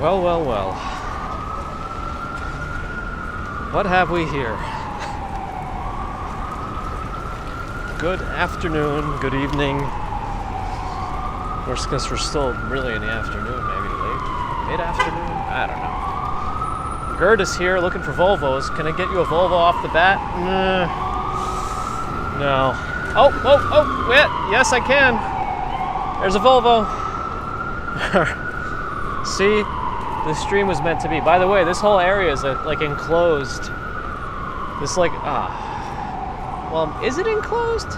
Well, well, well. What have we here? Good afternoon, good evening. Or because we're still really in the afternoon, maybe late. Mid-afternoon? I don't know. Gerd is here looking for Volvos. Can I get you a Volvo off the bat? No. Oh, wait. Yes, I can. There's a Volvo. See? The stream was meant to be. By the way, this whole area is like enclosed. This well, is it enclosed?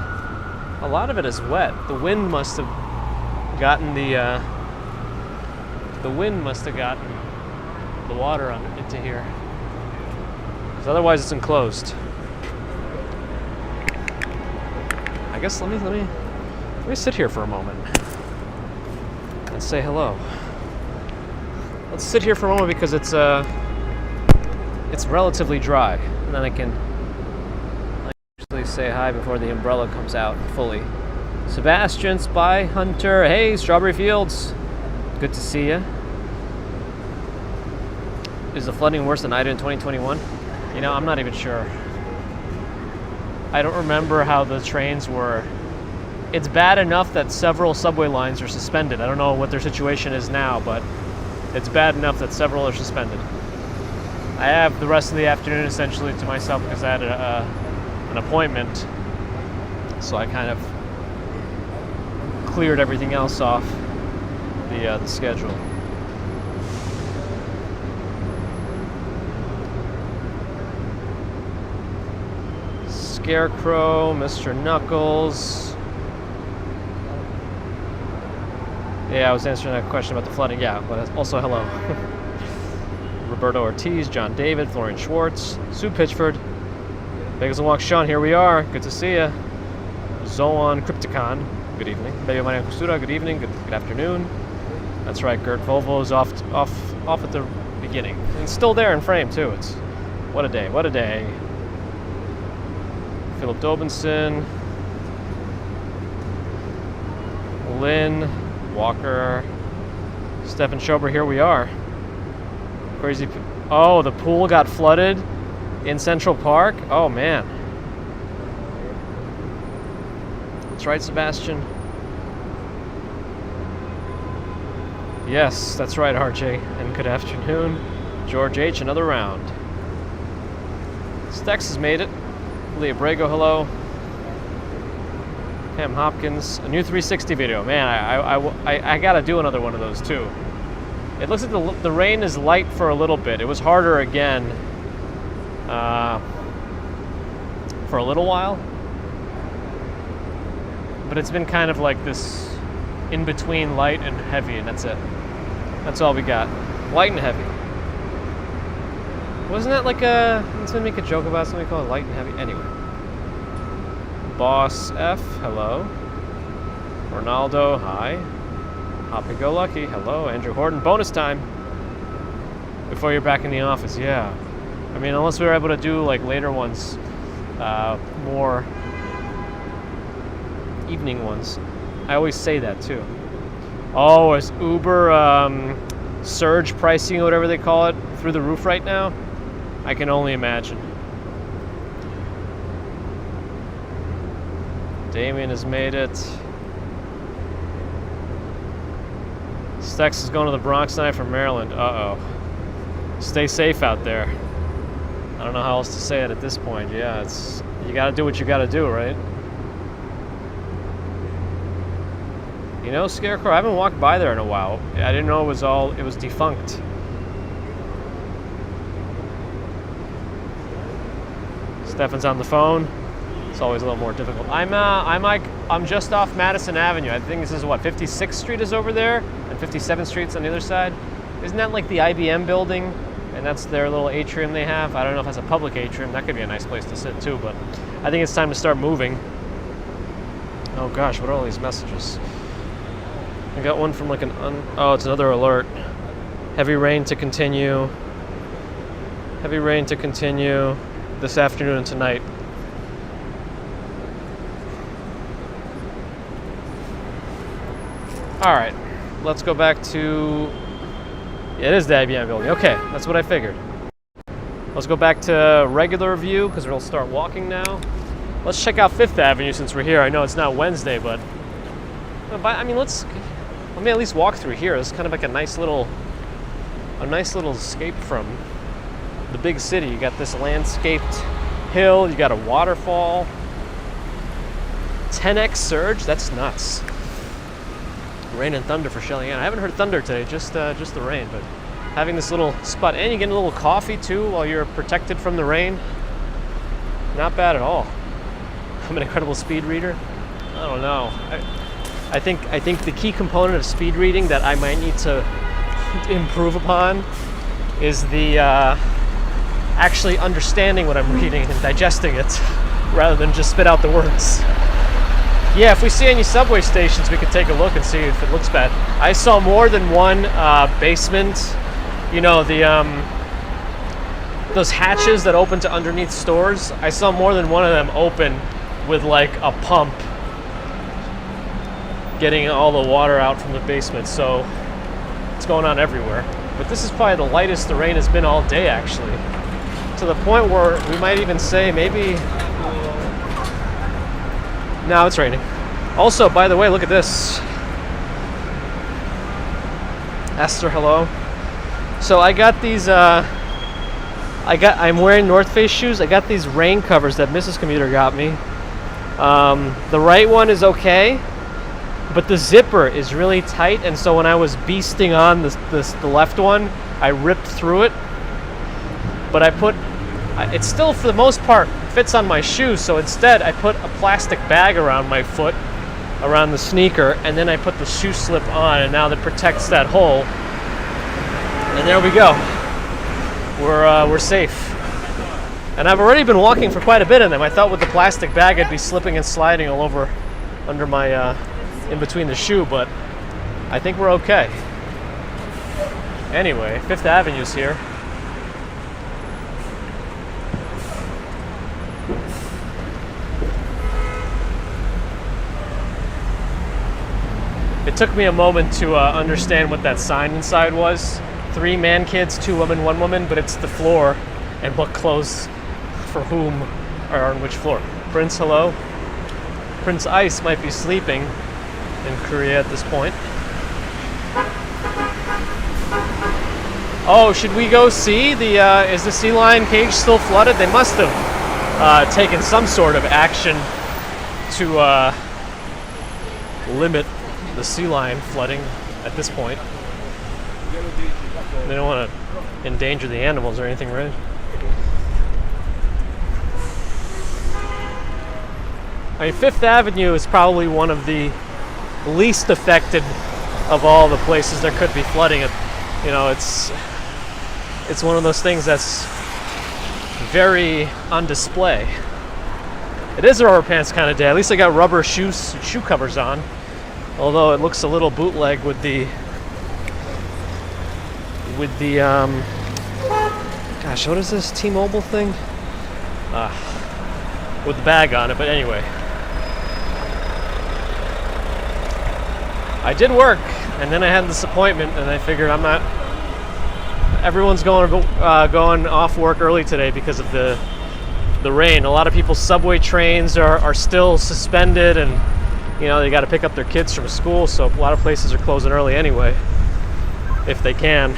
A lot of it is wet. The wind must have gotten the water into here. Because otherwise it's enclosed. I guess let me sit here for a moment and say hello. Let's sit here for a moment because it's relatively dry, and then I can actually say hi before the umbrella comes out fully. Sebastian, Spy Hunter, hey, Strawberry Fields, good to see you. Is the flooding worse than I did in 2021? You know, I'm not even sure. I don't remember how the trains were. It's bad enough that several subway lines are suspended. I don't know what their situation is now, but it's bad enough that several are suspended. I have the rest of the afternoon essentially to myself because I had an appointment. So I kind of cleared everything else off the schedule. Scarecrow, Mr. Knuckles. Yeah, I was answering that question about the flooding. Yeah, but also hello. Roberto Ortiz, John David, Florian Schwartz, Sue Pitchford, Bagels and Walk Sean, here we are. Good to see you. Zoan Crypticon, good evening. Baby Maria Kusura, good evening, good afternoon. That's right, Gert Volvo's off at the beginning. And still there in frame too. It's what a day, what a day. Philip Dobinson, Lynn, Walker, Stephen Schober, here we are. Crazy. Oh, the pool got flooded in Central Park? Oh, man. That's right, Sebastian. Yes, that's right, RJ. And good afternoon. George H., another round. Stex has made it. Leah Brago, hello. Pam Hopkins, a new 360 video. Man, I gotta do another one of those too. It looks like the rain is light for a little bit. It was harder again for a little while. But it's been kind of like this in between light and heavy, and that's it. That's all we got. Light and heavy. Wasn't that like let's make a joke about something called light and heavy? Anyway. Boss F, hello. Ronaldo, hi. Happy Go Lucky, hello. Andrew Horton, bonus time. Before you're back in the office, yeah. I mean, unless we were able to do like later ones, more evening ones. I always say that too. Oh, is Uber surge pricing or whatever they call it through the roof right now? I can only imagine. Damien has made it. Stex is going to the Bronx tonight from Maryland. Uh-oh. Stay safe out there. I don't know how else to say it at this point. Yeah, you gotta do what you gotta do, right? You know, Scarecrow, I haven't walked by there in a while. I didn't know it was defunct. Stefan's on the phone. It's always a little more difficult. I'm just off Madison Avenue. I think this is what, 56th Street is over there, and 57th Street's on the other side. Isn't that like the IBM building? And that's their little atrium they have. I don't know if that's a public atrium. That could be a nice place to sit too, but I think it's time to start moving. Oh gosh, what are all these messages? I got one from like oh, it's another alert. Heavy rain to continue. Heavy rain to continue this afternoon and tonight. All right, let's go back to It is the IBM building. Okay, that's what I figured. Let's go back to regular view because we'll start walking now. Let's check out Fifth Avenue since we're here. I know it's not Wednesday, but I mean, let me at least walk through here. It's kind of like a nice little escape from the big city. You got this landscaped hill. You got a waterfall. 10x surge. That's nuts. Rain and thunder for Shelly Ann. I haven't heard thunder today. Just the rain, but having this little spot, and you get a little coffee too while you're protected from the rain. Not bad at all. I'm an incredible speed reader. I don't know. I think the key component of speed reading that I might need to improve upon is the actually understanding what I'm reading and digesting it rather than just spit out the words. Yeah, if we see any subway stations, we could take a look and see if it looks bad. I saw more than one basement. You know, those hatches that open to underneath stores. I saw more than one of them open with like a pump getting all the water out from the basement. So it's going on everywhere. But this is probably the lightest the rain has been all day, actually. To the point where we might even say maybe... No, it's raining. Also, by the way, look at this. Esther, hello. So I got these, I'm wearing North Face shoes. I got these rain covers that Mrs. Commuter got me. The right one is okay, but the zipper is really tight, and so when I was beasting on the left one, I ripped through it. But it still, for the most part, fits on my shoes, so instead I put a plastic bag around my foot, around the sneaker, and then I put the shoe slip on, and now that protects that hole. And there we go. We're safe. And I've already been walking for quite a bit in them. I thought with the plastic bag I'd be slipping and sliding all over under my in between the shoe, but I think we're okay. Anyway, Fifth Avenue's here. It took me a moment to understand what that sign inside was. 3 man kids, 2 women, 1 woman, but it's the floor and what clothes for whom are on which floor. Prince, hello. Prince Ice might be sleeping in Korea at this point. Oh, should we go see is the sea lion cage still flooded? They must have taken some sort of action to limit the sea lion flooding at this point. They don't want to endanger the animals or anything, right? I mean, Fifth Avenue is probably one of the least affected of all the places there could be flooding. You know, it's one of those things that's very on display. It is a rubber pants kind of day. At least I got rubber shoe covers on. Although it looks a little bootleg with the gosh, what is this T-Mobile thing? With the bag on it, but anyway. I did work, and then I had this appointment, and I figured everyone's going off work early today because of the rain. A lot of people's subway trains are still suspended, and you know, they got to pick up their kids from school, so a lot of places are closing early anyway, if they can.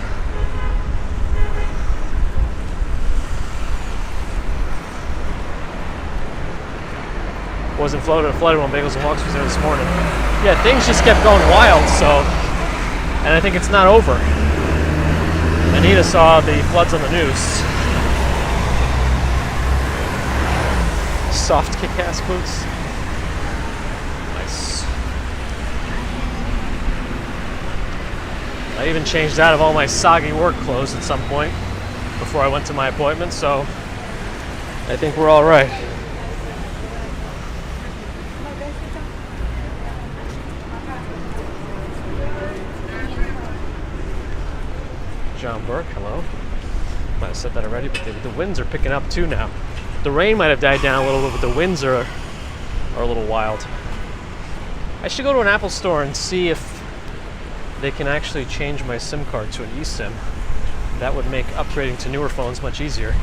Wasn't flooded when Bagels and Walks was there this morning. Yeah, things just kept going wild, so, and I think it's not over. Anita saw the floods on the news. Soft kick-ass boots. Nice. I even changed out of all my soggy work clothes at some point before I went to my appointment, so I think we're all right. John Burke, hello. Might have said that already, but the winds are picking up too now. The rain might have died down a little bit, but the winds are a little wild. I should go to an Apple store and see if they can actually change my SIM card to an eSIM. That would make upgrading to newer phones much easier.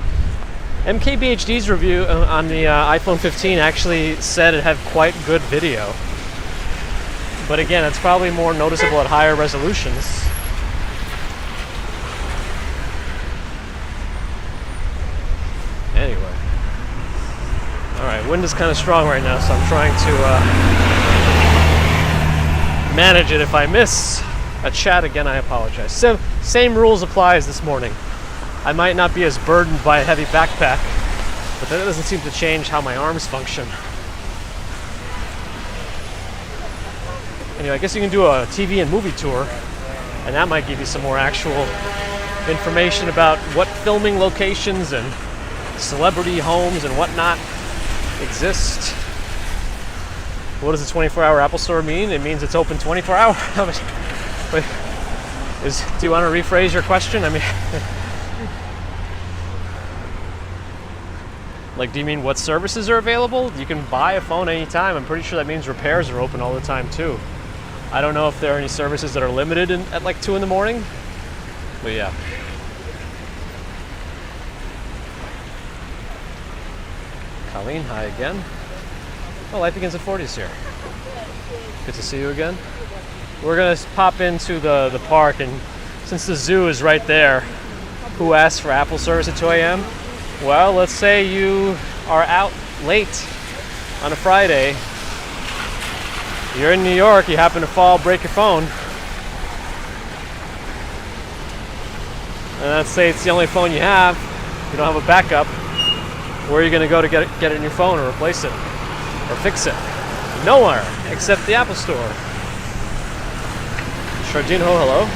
MKBHD's review on the iPhone 15 actually said it had quite good video. But again, it's probably more noticeable at higher resolutions. Anyway. Alright, wind is kind of strong right now, so I'm trying to manage it. If I miss a chat again, I apologize. So, same rules apply as this morning. I might not be as burdened by a heavy backpack, but that doesn't seem to change how my arms function. Anyway, I guess you can do a TV and movie tour, and that might give you some more actual information about what filming locations and celebrity homes and whatnot exist. What does a 24-hour Apple Store mean? It means it's open 24 hours. Wait, do you want to rephrase your question? I mean, like, do you mean what services are available? You can buy a phone anytime. I'm pretty sure that means repairs are open all the time too. I don't know if there are any services that are limited at like 2 in the morning, but yeah. Colleen, hi again. Oh, Life Begins at 40's here. Good to see you again. We're gonna pop into the park, and since the zoo is right there, who asked for Apple service at 2 a.m.? Well, let's say you are out late on a Friday. You're in New York, you happen to fall, break your phone. And let's say it's the only phone you have, you don't have a backup. Where are you going to go to get a new phone or replace it or fix it? Nowhere except the Apple Store. Shardino, hello.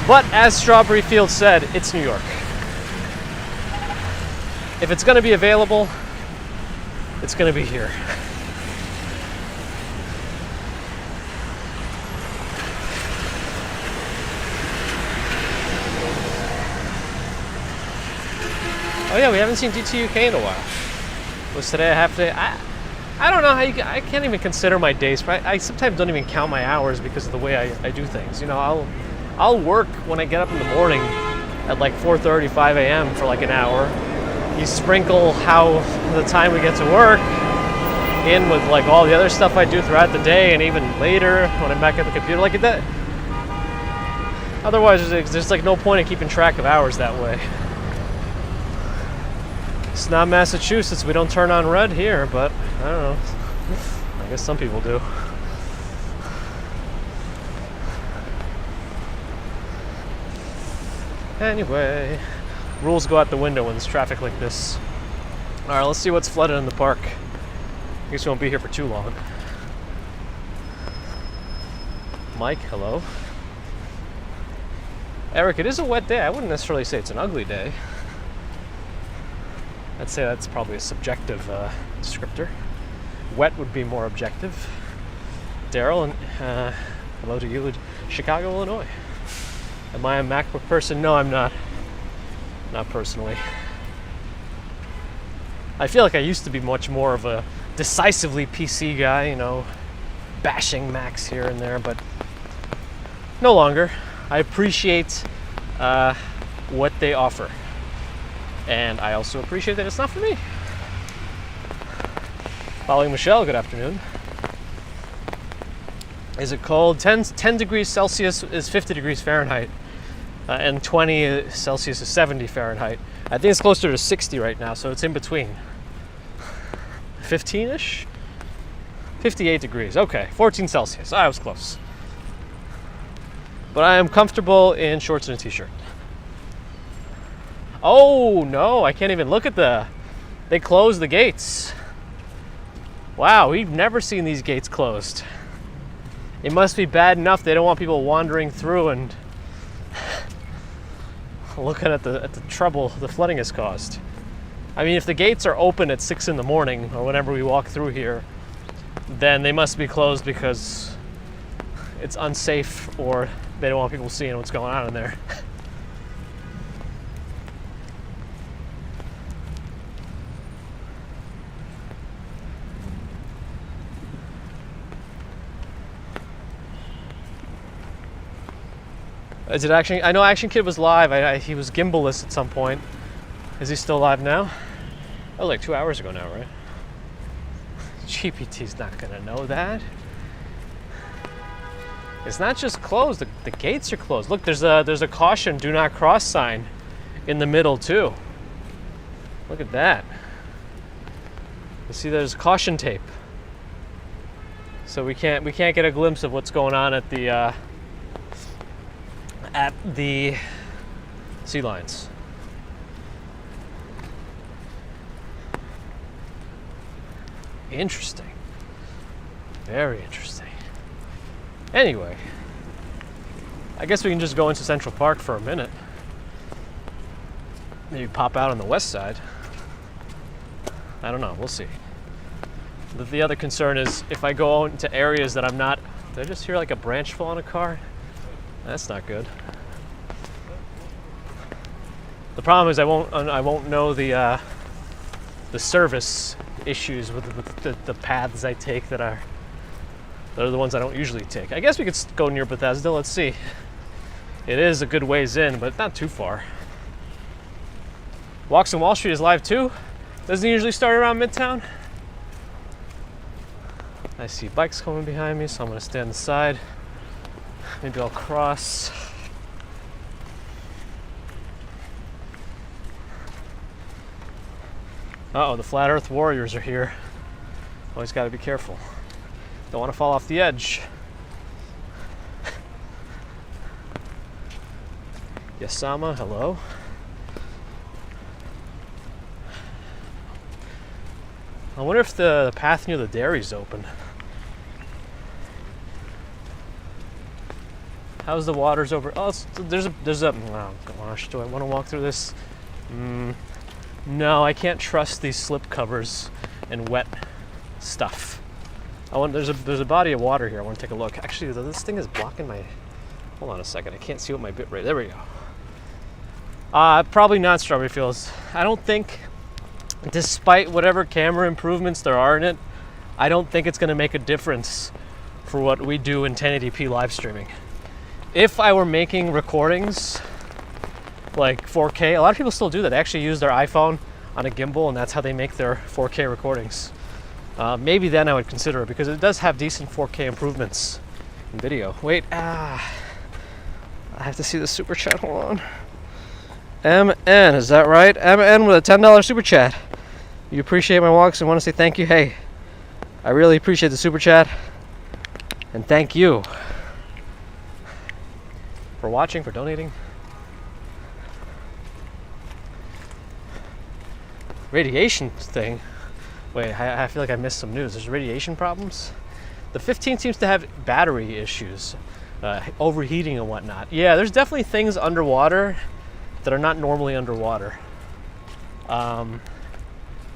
But as Strawberry Field said, it's New York. If it's going to be available, it's going to be here. Oh yeah, we haven't seen DTUK in a while. Was today I have to... I don't know how you... I can't even consider my days. I sometimes don't even count my hours because of the way I do things. You know, I'll work when I get up in the morning at like 4:30, 5 a.m. for like an hour. You sprinkle how the time we get to work in with like all the other stuff I do throughout the day, and even later when I'm back at the computer, like that. Otherwise, there's like no point in keeping track of hours that way. It's not Massachusetts. We don't turn on red here, but I don't know. I guess some people do. Anyway, rules go out the window when there's traffic like this. All right, let's see what's flooded in the park. I guess we won't be here for too long. Mike, hello. Eric, it is a wet day. I wouldn't necessarily say it's an ugly day. I'd say that's probably a subjective descriptor. Wet would be more objective. Daryl, and hello to you in Chicago, Illinois. Am I a MacBook person? No, I'm not. Not personally. I feel like I used to be much more of a decisively PC guy, you know, bashing Macs here and there, but no longer. I appreciate what they offer. And I also appreciate that it's not for me. Following Michelle, good afternoon. Is it cold? 10 degrees Celsius is 50 degrees Fahrenheit. And 20 Celsius is 70 Fahrenheit. I think it's closer to 60 right now, so it's in between. 15-ish? 58 degrees. Okay, 14 Celsius. I was close. But I am comfortable in shorts and a t-shirt. Oh, no, I can't even look at they closed the gates. Wow, we've never seen these gates closed. It must be bad enough they don't want people wandering through and looking at the trouble the flooding has caused. I mean, if the gates are open at 6 in the morning or whenever we walk through here, then they must be closed because it's unsafe or they don't want people seeing what's going on in there. Is it Action? I know Action Kid was live. He was gimballess at some point. Is he still live now? That was like 2 hours ago now, right? GPT's not gonna know that. It's not just closed. The gates are closed. Look, there's a caution, do not cross sign in the middle too. Look at that. You see, there's caution tape. So we can't get a glimpse of what's going on at the sea lines. Interesting. Very interesting. Anyway, I guess we can just go into Central Park for a minute. Maybe pop out on the west side. I don't know, we'll see. The other concern is if I go into areas that I'm not, did I just hear like a branch fall on a car? That's not good. The problem is I won't know the service issues with the paths I take that are the ones I don't usually take. I guess we could go near Bethesda. Let's see. It is a good ways in, but not too far. Walks on Wall Street is live too. Doesn't it usually start around Midtown? I see bikes coming behind me, so I'm gonna stay on the side. Maybe I'll cross. Uh-oh, the Flat Earth Warriors are here. Always gotta be careful. Don't wanna fall off the edge. Yasama, hello. I wonder if the path near the dairy's open. How's the waters over? Oh, there's a. Oh gosh, do I want to walk through this? No, I can't trust these slip covers and wet stuff. There's a body of water here. I want to take a look. Actually, this thing is blocking my. Hold on a second. I can't see what my bit rate. There we go. Probably not Strawberry Fields. I don't think. Despite whatever camera improvements there are in it, I don't think it's going to make a difference for what we do in 1080p live streaming. If I were making recordings like 4K, a lot of people still do that. They actually use their iPhone on a gimbal, and that's how they make their 4K recordings. Maybe then I would consider it, because it does have decent 4K improvements in video. Wait, I have to see the super chat. Hold on. MN, is that right? MN with a $10 super chat. You appreciate my walks and want to say thank you. Hey, I really appreciate the super chat, and thank you for watching, for donating. Radiation thing. Wait, I feel like I missed some news. There's radiation problems. The 15 seems to have battery issues, overheating and whatnot. Yeah, there's definitely things underwater that are not normally underwater.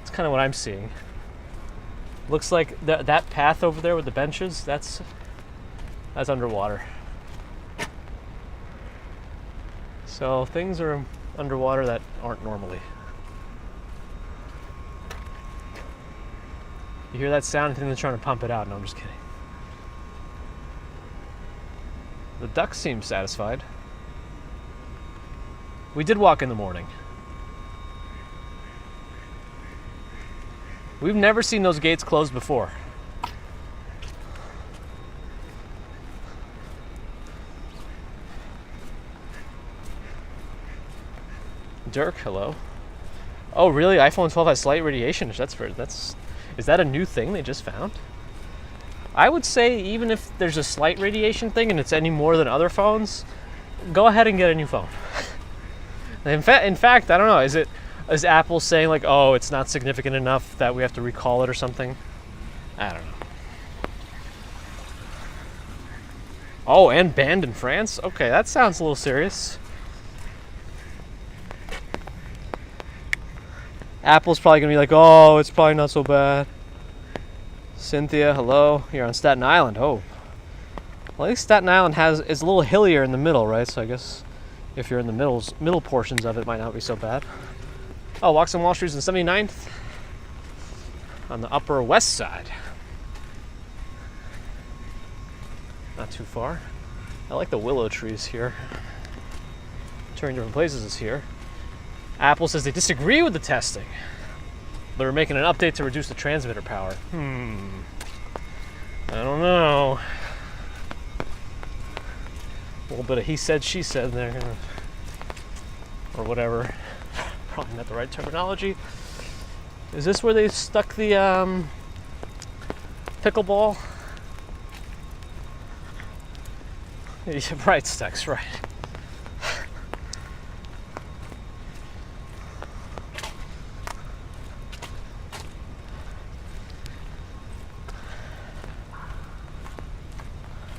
It's kind of what I'm seeing. Looks like that path over there with the benches, that's underwater. So things are underwater that aren't normally. You hear that sound? I think they're trying to pump it out. No, I'm just kidding. The ducks seem satisfied. We did walk in the morning. We've never seen those gates closed before. Dirk, hello. Oh, really? iPhone 12 has slight radiation. Is that a new thing they just found? I would say even if there's a slight radiation thing and it's any more than other phones, go ahead and get a new phone. In fact, I don't know. Is Apple saying like, oh, it's not significant enough that we have to recall it or something? I don't know. Oh, and banned in France? Okay, that sounds a little serious. Apple's probably gonna be like, oh, it's probably not so bad. Cynthia, hello. You're on Staten Island. Oh, well, I think Staten Island is a little hillier in the middle, right? So I guess if you're in the middle portions of it, might not be so bad. Oh, walks on Wall Street is in 79th on the Upper West Side. Not too far. I like the willow trees here. touring different places is here. Apple says they disagree with the testing. They're making an update to reduce the transmitter power. I don't know. A little bit of he said, she said there. Or whatever. Probably not the right terminology. Is this where they stuck the pickleball? Yeah, right, Stex, right.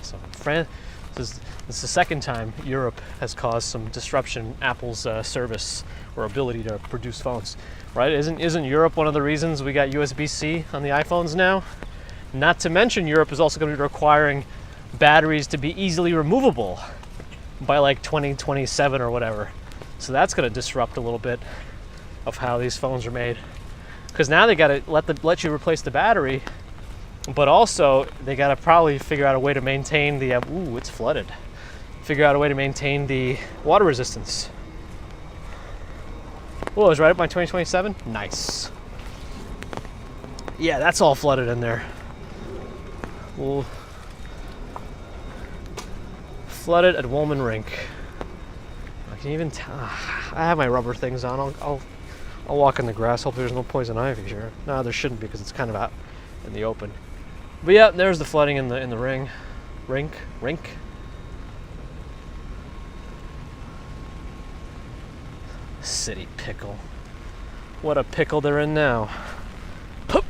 So France, this is the second time Europe has caused some disruption in Apple's service or ability to produce phones, right? Isn't Europe one of the reasons we got USB-C on the iPhones now? Not to mention Europe is also going to be requiring batteries to be easily removable by like 2027 or whatever. So that's going to disrupt a little bit of how these phones are made. Because now they got to let you replace the battery, but also they got to probably figure out a way to maintain the ooh, it's flooded. Figure out a way to maintain the water resistance. Whoa, it was right up by 2027? Nice. Yeah, that's all flooded in there. Well, flooded at Woolman Rink. I can even tell. I have my rubber things on. I'll walk in the grass. Hopefully there's no poison ivy here. No, there shouldn't be because it's kind of out in the open. But yeah, there's the flooding in the rink. City pickle. What a pickle they're in now. Poop.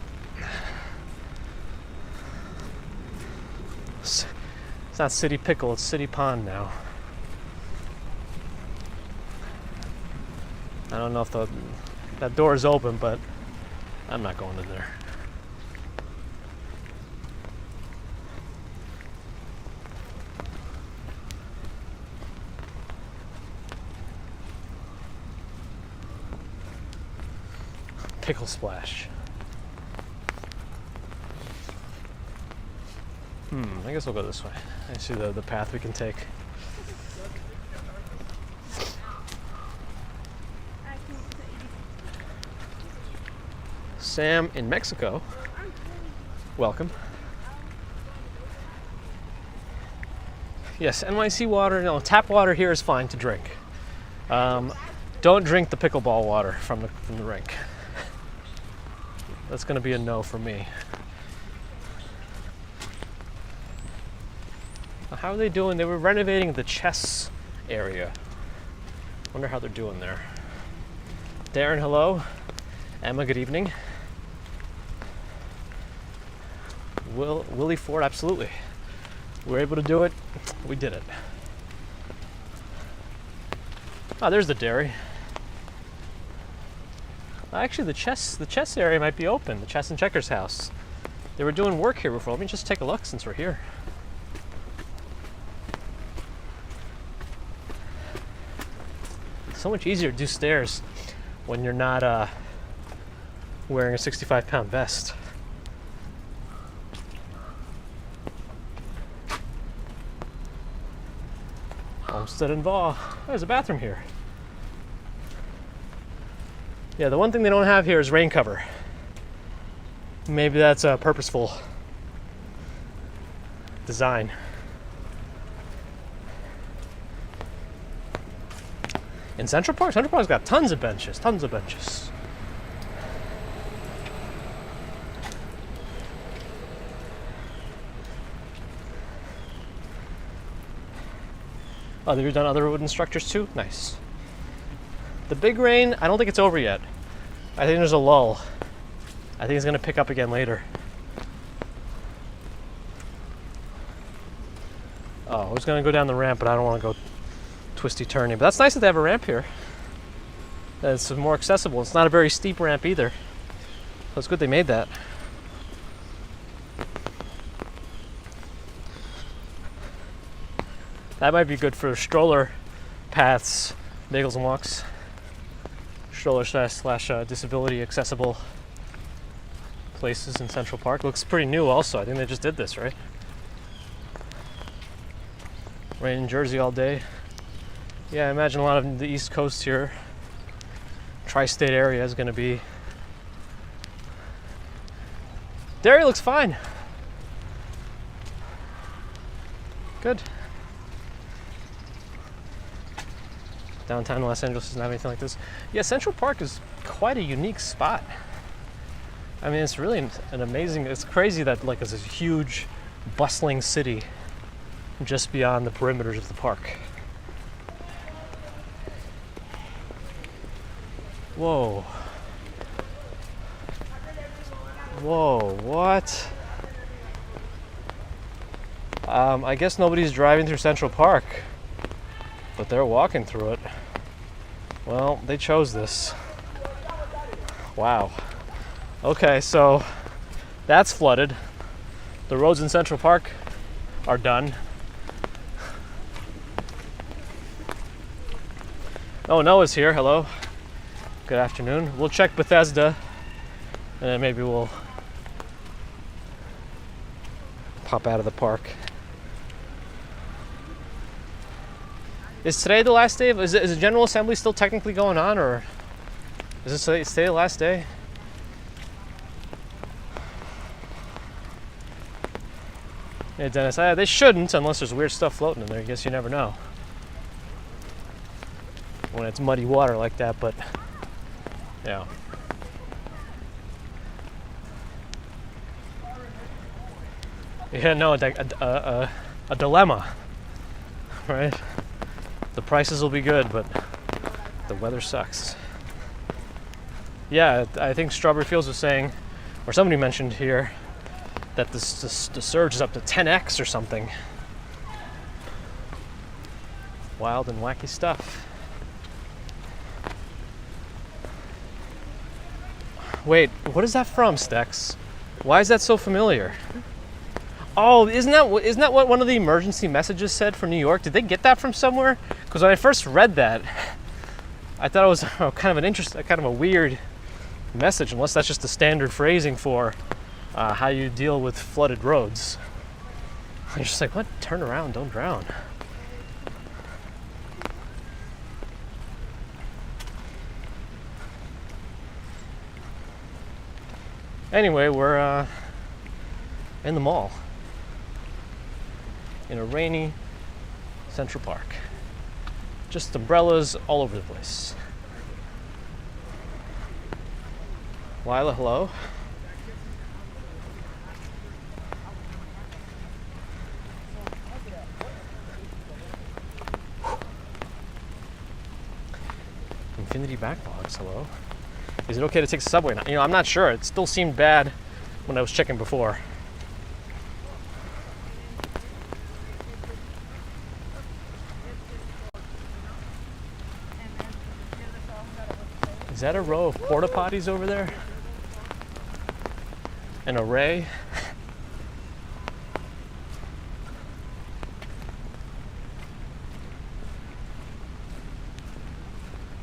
It's not City Pickle, it's City Pond now. I don't know if that door is open, but I'm not going in there. Pickle splash. I guess we'll go this way. I see the path we can take. Sam in Mexico. Welcome. Yes, NYC water, no, tap water here is fine to drink. Don't drink the pickleball water from the rink. That's gonna be a no for me. How are they doing? They were renovating the chess area. Wonder how they're doing there. Darren, hello. Emma, good evening. Willie Ford, absolutely. We were able to do it. We did it. Oh, there's the dairy. Actually, the chess area might be open. The chess and checkers house. They were doing work here before. Let me just take a look since we're here. So much easier to do stairs when you're not wearing a 65-pound vest. Olmsted and Vaugh. There's a bathroom here. Yeah, the one thing they don't have here is rain cover. Maybe that's a purposeful design. In Central Park's got tons of benches. Oh, they've done other wooden structures too? Nice. The big rain, I don't think it's over yet. I think there's a lull. I think it's gonna pick up again later. Oh, I was gonna go down the ramp, but I don't wanna go twisty turning. But that's nice that they have a ramp here. It's more accessible. It's not a very steep ramp either. So it's good they made that. That might be good for stroller paths, bagels and walks. Stroller slash disability accessible places in Central Park. Looks pretty new also. I think they just did this, right? Rain in Jersey all day. Yeah, I imagine a lot of the East Coast here, tri-state area is going to be. The area looks fine. Good. Downtown Los Angeles doesn't have anything like this. Yeah, Central Park is quite a unique spot. I mean, it's really an amazing, it's crazy that like it's a huge, bustling city just beyond the perimeters of the park. Whoa. Whoa, what? I guess nobody's driving through Central Park, but they're walking through it. Well, they chose this. Wow. Okay, so that's flooded. The roads in Central Park are done. Oh, Noah's here. Hello. Good afternoon. We'll check Bethesda, and then maybe we'll pop out of the park. Is today the last day? Is the General Assembly still technically going on, or is this today the last day? Yeah, Dennis, they shouldn't unless there's weird stuff floating in there. I guess you never know when it's muddy water like that, but yeah. Yeah, no, a dilemma, right? The prices will be good, but the weather sucks. Yeah, I think Strawberry Fields was saying, or somebody mentioned here, that the surge is up to 10x or something. Wild and wacky stuff. Wait, what is that from, Stex? Why is that so familiar? Oh, isn't that what one of the emergency messages said for New York? Did they get that from somewhere? Because when I first read that, I thought it was kind of a weird message, unless that's just the standard phrasing for how you deal with flooded roads. I'm just like, what? Turn around, don't drown. Anyway, we're in the mall in a rainy Central Park. Just umbrellas all over the place. Lila, hello. Infinity Backlogs, hello. Is it okay to take the subway now? You know, I'm not sure. It still seemed bad when I was checking before. Is that a row of porta potties over there? An array?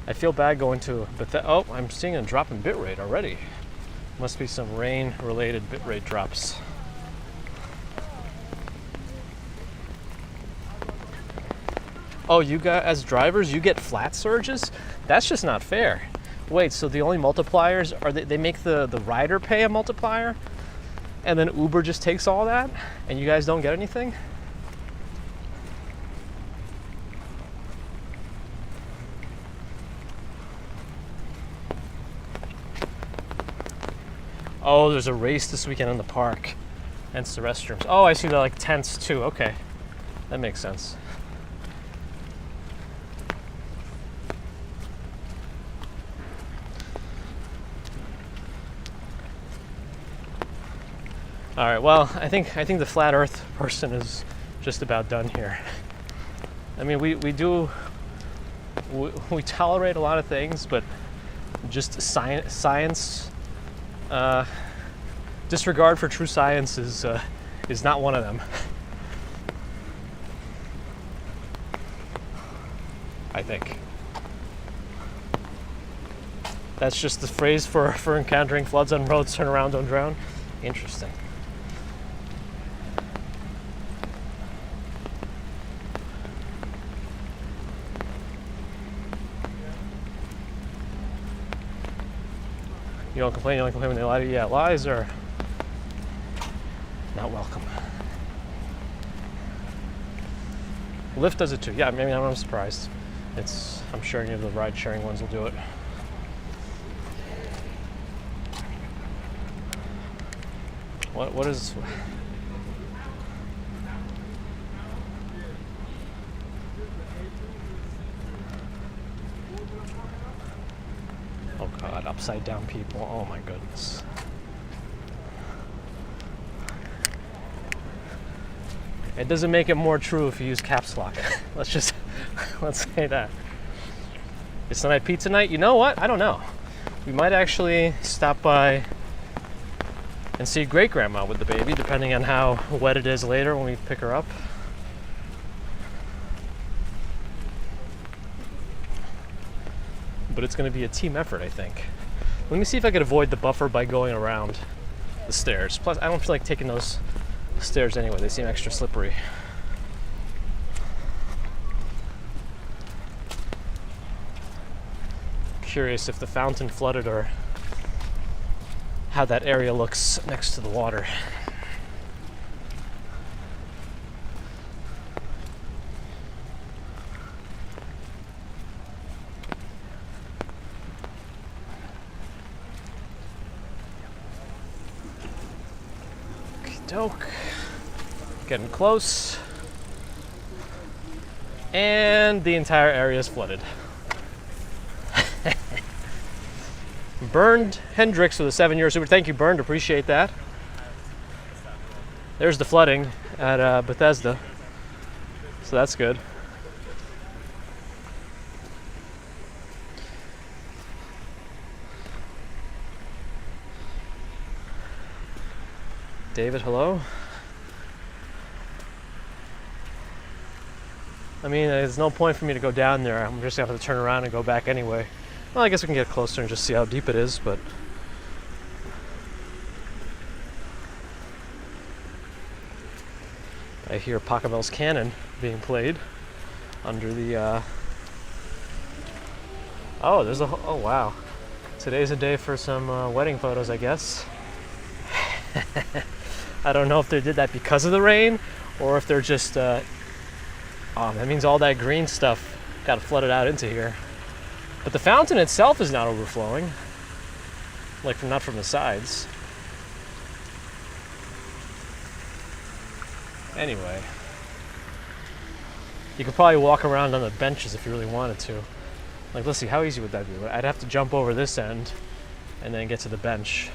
I feel bad going to Bethesda. Oh, I'm seeing a drop in bitrate already. Must be some rain-related bitrate drops. Oh, you guys, as drivers, you get flat surges? That's just not fair. Wait, so the only multipliers are they make the rider pay a multiplier, and then Uber just takes all that, and you guys don't get anything? Oh, there's a race this weekend in the park. Hence the restrooms. Oh, I see the like tents too. Okay, that makes sense. All right. Well, I think the flat Earth person is just about done here. I mean, we tolerate a lot of things, but just science. Disregard for true science is not one of them. I think that's just the phrase for encountering floods on roads. Turn around, don't drown. Interesting. You don't complain when they lie to you. Yeah, lies are not welcome. Lyft does it too. Yeah, maybe I'm surprised. I'm sure any of the ride-sharing ones will do it. What is... Oh God, upside down people. Oh my goodness. It doesn't make it more true if you use caps lock. let's say that. It's tonight pizza night. You know what? I don't know. We might actually stop by and see great grandma with the baby, depending on how wet it is later when we pick her up. But it's going to be a team effort, I think. Let me see if I could avoid the buffer by going around the stairs. Plus, I don't feel like taking those stairs anyway. They seem extra slippery. Curious if the fountain flooded or how that area looks next to the water. Okey-doke. Getting close. And the entire area is flooded. Bernd Hendricks with a 7-year super. Thank you, Bernd. Appreciate that. There's the flooding at Bethesda. So that's good. David, hello. I mean, there's no point for me to go down there. I'm just going to have to turn around and go back anyway. Well, I guess we can get closer and just see how deep it is, but... I hear Pachelbel's Cannon being played under the... Oh, there's a... Oh, wow. Today's a day for some wedding photos, I guess. I don't know if they did that because of the rain, or if they're just... Oh, that means all that green stuff got flooded out into here. But the fountain itself is not overflowing. Like, not from the sides. Anyway. You could probably walk around on the benches if you really wanted to. Like, let's see, how easy would that be? I'd have to jump over this end and then get to the bench.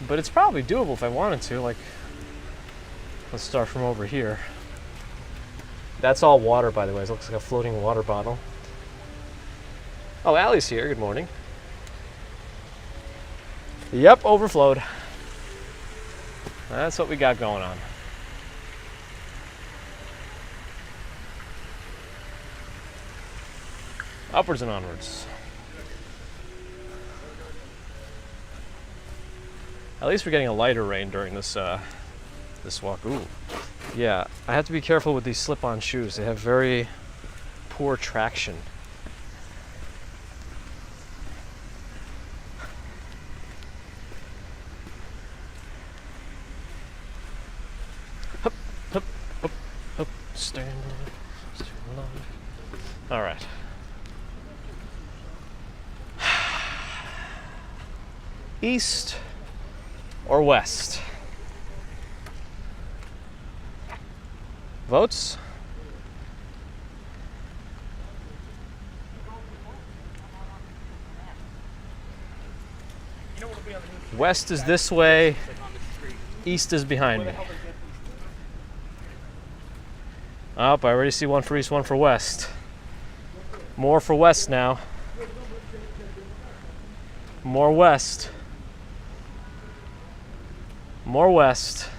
But it's probably doable if I wanted to. Like, let's start from over here. That's all water, by the way. It looks like a floating water bottle. Oh, Allie's here. Good morning. Yep, overflowed. That's what we got going on. Upwards and onwards. At least we're getting a lighter rain during this this walk. Ooh. Yeah, I have to be careful with these slip-on shoes. They have very poor traction. Hup, hup, hup, hup. Stand alive. All right. East or west? Votes? West is this way, east is behind me. Oh, I already see one for east, one for west. More for west now. More west. More west.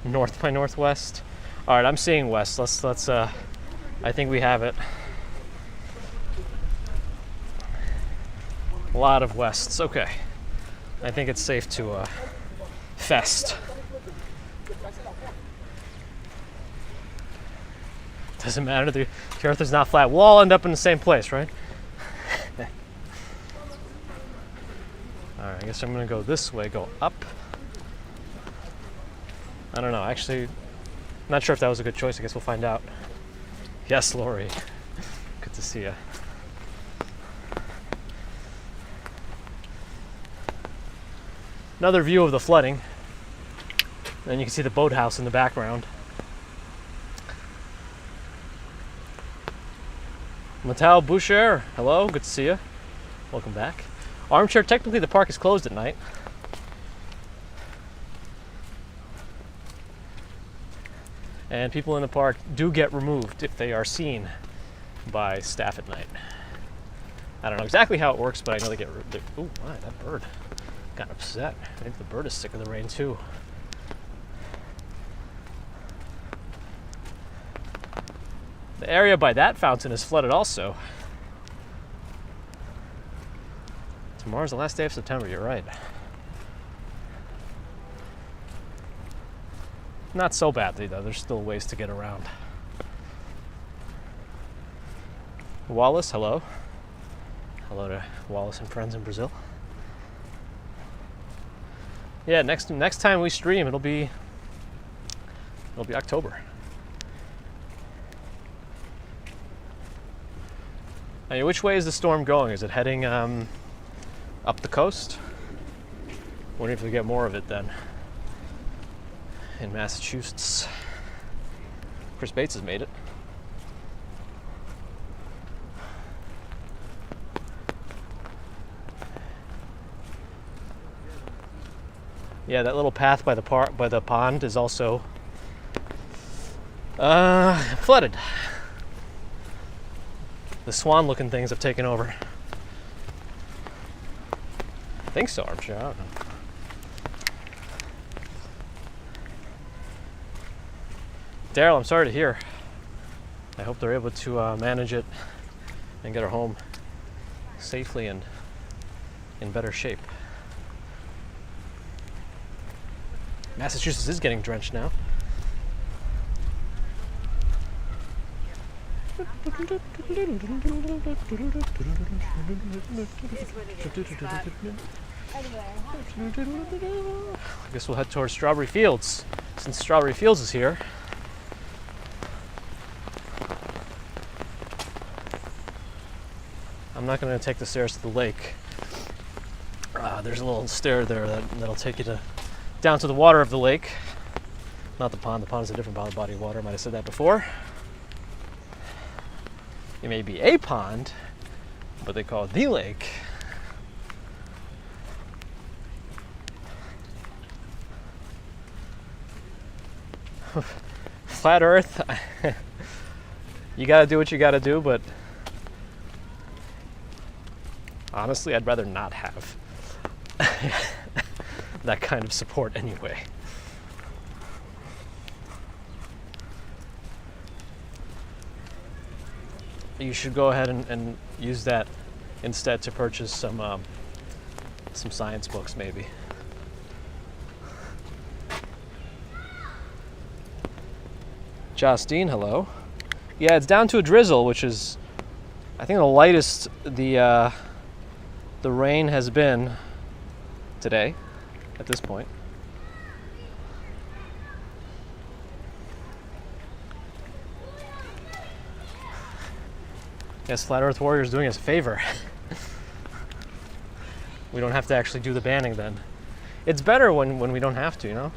North by northwest. All right, I'm seeing west. Let's I think we have it. A lot of wests. Okay. I think it's safe to fest. Doesn't matter. The earth is not flat. We'll all end up in the same place, right? Alright, I guess I'm gonna go this way, go up. I don't know, actually, not sure if that was a good choice. I guess we'll find out. Yes, Lori. Good to see you. Another view of the flooding. And you can see the boathouse in the background. Matal Boucher, hello, good to see you. Welcome back. Armchair, technically the park is closed at night. And people in the park do get removed if they are seen by staff at night. I don't know exactly how it works, but I know they get removed. Ooh, my, that bird got upset. I think the bird is sick of the rain too. The area by that fountain is flooded also. Tomorrow's the last day of September, you're right. Not so badly though, there's still ways to get around. Wallace, hello. Hello to Wallace and friends in Brazil. Yeah, next time we stream, it'll be October. I mean, which way is the storm going? Is it heading up the coast? Wonder if we get more of it then in Massachusetts. Chris Bates has made it. Yeah, that little path by the pond is also flooded. The swan-looking things have taken over. I think so, Armchair. I don't know. Daryl, I'm sorry to hear. I hope they're able to manage it and get her home safely and in better shape. Massachusetts is getting drenched now. I guess we'll head towards Strawberry Fields. Since Strawberry Fields is here, I'm not going to take the stairs to the lake. There's a little stair there that'll take you down to the water of the lake. Not the pond. The pond is a different body of water. I might have said that before. It may be a pond, but they call it the lake. Flat Earth, you gotta do what you gotta do, but honestly, I'd rather not have that kind of support anyway. You should go ahead and use that instead to purchase some science books, maybe. Justine, hello. Yeah, it's down to a drizzle, which is, I think, the lightest the rain has been today at this point. Yes, Flat Earth Warrior is doing us a favor. We don't have to actually do the banning then. It's better when we don't have to, you know?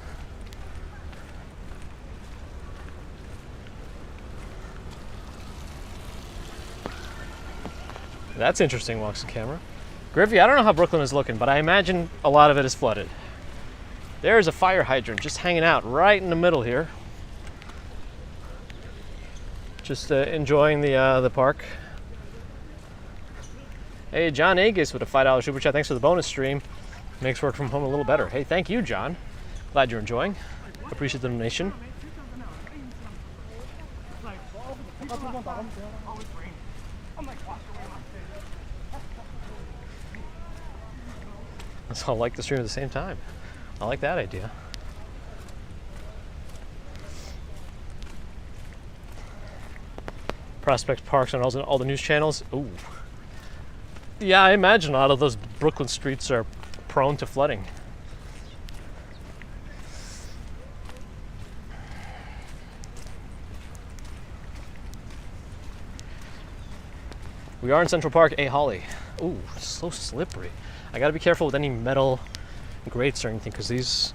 That's interesting, walks the camera. Griffey, I don't know how Brooklyn is looking, but I imagine a lot of it is flooded. There's a fire hydrant just hanging out right in the middle here. Just enjoying the park. Hey, John Agus with a $5 super chat. Thanks for the bonus stream. Makes work from home a little better. Hey, thank you, John. Glad you're enjoying. Appreciate the donation. Let's all like the stream at the same time. I like that idea. Prospect Parks on all the news channels. Ooh. Yeah, I imagine a lot of those Brooklyn streets are prone to flooding. We are in Central Park, Holly. Ooh, so slippery. I gotta be careful with any metal grates or anything because these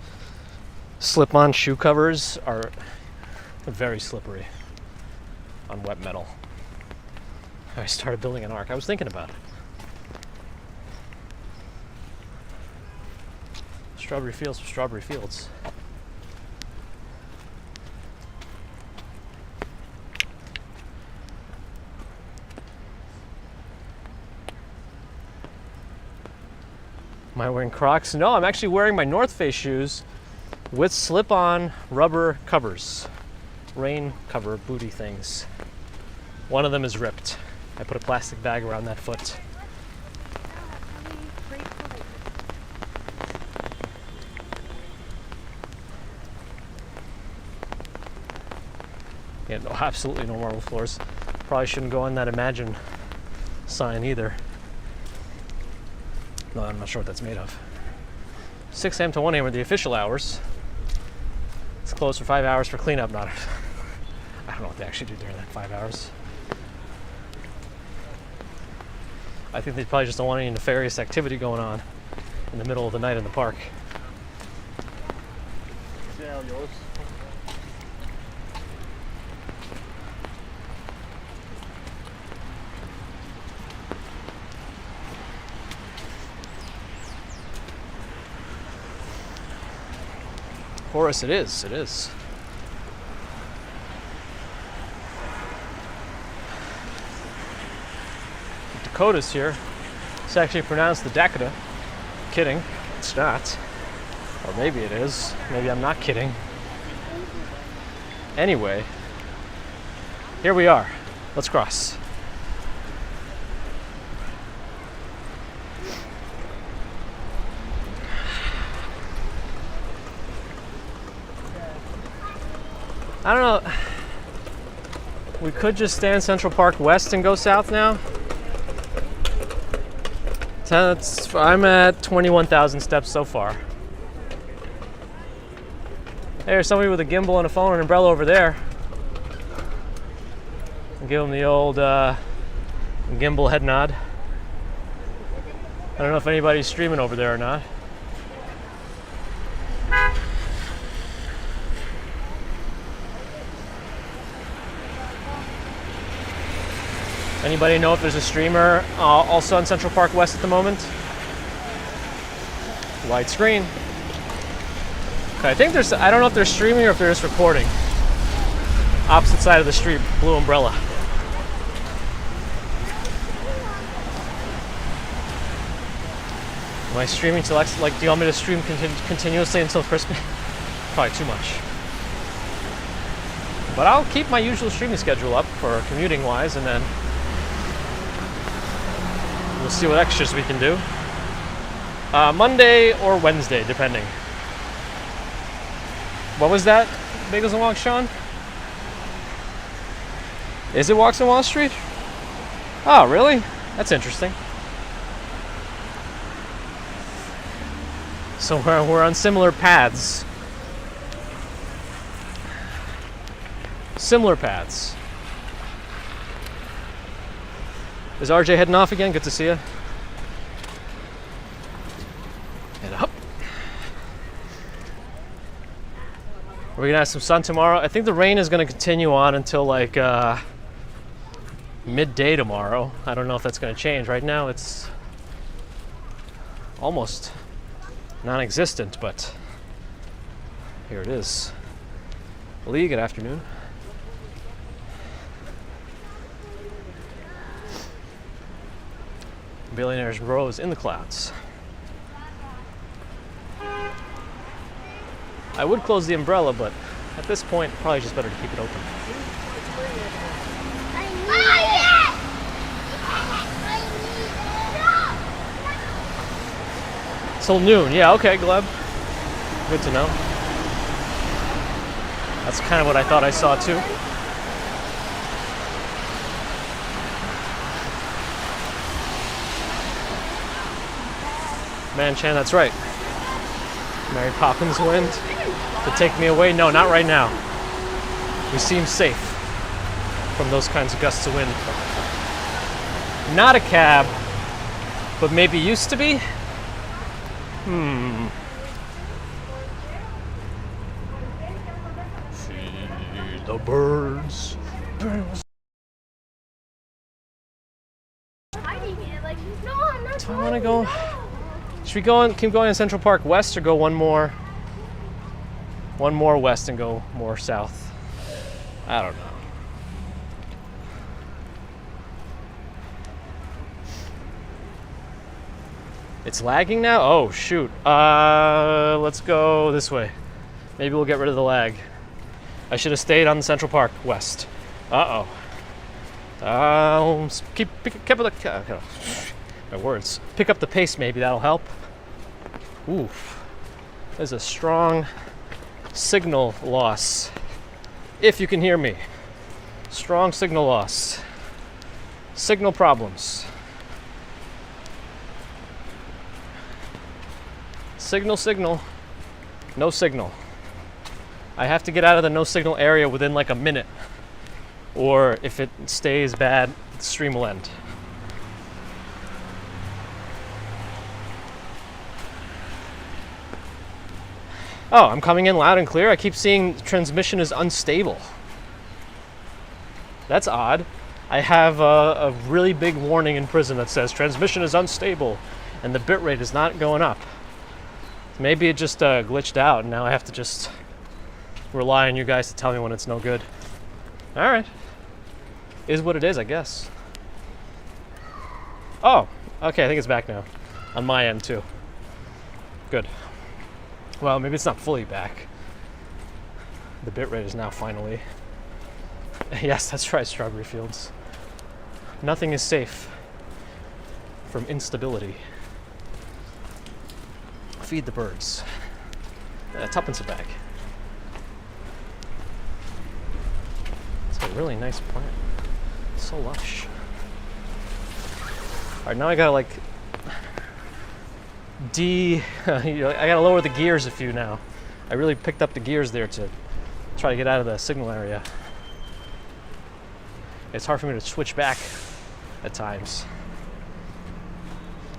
slip-on shoe covers are very slippery on wet metal. I started building an ark. I was thinking about it. Strawberry fields for strawberry fields. Am I wearing Crocs? No, I'm actually wearing my North Face shoes with slip-on rubber covers. Rain cover booty things. One of them is ripped. I put a plastic bag around that foot. Yeah, no, absolutely no marble floors. Probably shouldn't go on that Imagine sign either. No, I'm not sure what that's made of. 6 a.m. to 1 a.m. are the official hours. It's closed for 5 hours for cleanup. I don't know what they actually do during that 5 hours. I think they probably just don't want any nefarious activity going on in the middle of the night in the park. Yeah, yours. Horace, it is. It is. The Dakota's here. It's actually pronounced the Dakota. Kidding. It's not. Or maybe it is. Maybe I'm not kidding. Anyway, here we are. Let's cross. I don't know. We could just stay in Central Park West and go south now. I'm at 21,000 steps so far. Hey, there's somebody with a gimbal and a phone and an umbrella over there. I'll give them the old gimbal head nod. I don't know if anybody's streaming over there or not. Anybody know if there's a streamer also on Central Park West at the moment? White screen. Okay, I think I don't know if they're streaming or if they're just recording. Opposite side of the street, blue umbrella. Am I streaming till, do you want me to stream continuously until Christmas? Probably too much. But I'll keep my usual streaming schedule up for commuting wise, and then we'll see what extras we can do. Monday or Wednesday, depending. What was that? Bagels and Walks, Sean? Is it Walks on Wall Street? Oh, really? That's interesting. So we're on similar paths. Similar paths. Is RJ heading off again? Good to see you. Head up. Are we gonna have some sun tomorrow? I think the rain is gonna continue on until like midday tomorrow. I don't know if that's gonna change. Right now it's almost non-existent, but here it is. Lee, good afternoon. Billionaires Row is in the clouds. I would close the umbrella, but at this point, probably just better to keep it open. Till noon. Yeah, okay, Gleb. Good to know. That's kind of what I thought I saw too. Manchan, that's right. Mary Poppins wind to take me away? No, not right now. We seem safe from those kinds of gusts of wind. Not a cab, but maybe used to be? Feed the birds. Do I want to go? Should we go on, keep going in Central Park West, or go one more west and go more south? I don't know. It's lagging now? Oh, shoot. Let's go this way. Maybe we'll get rid of the lag. I should have stayed on the Central Park West. Uh-oh. Keep my words. Pick up the pace, maybe that'll help. Oof. There's a strong signal loss. If you can hear me. Strong signal loss. Signal problems. Signal. No signal. I have to get out of the no signal area within like a minute. Or if it stays bad, the stream will end. Oh, I'm coming in loud and clear. I keep seeing transmission is unstable. That's odd. I have a really big warning in prison that says transmission is unstable and the bitrate is not going up. Maybe it just glitched out and now I have to just rely on you guys to tell me when it's no good. All right. Is what it is, I guess. Oh, okay, I think it's back now. On my end too. Good. Well, maybe it's not fully back. The bitrate is now finally. Yes, that's right, Strawberry Fields. Nothing is safe from instability. Feed the birds. Tuppence a bag. It's a really nice plant. It's so lush. All right, now I gotta like I gotta lower the gears a few now. I really picked up the gears there to try to get out of the signal area. It's hard for me to switch back at times.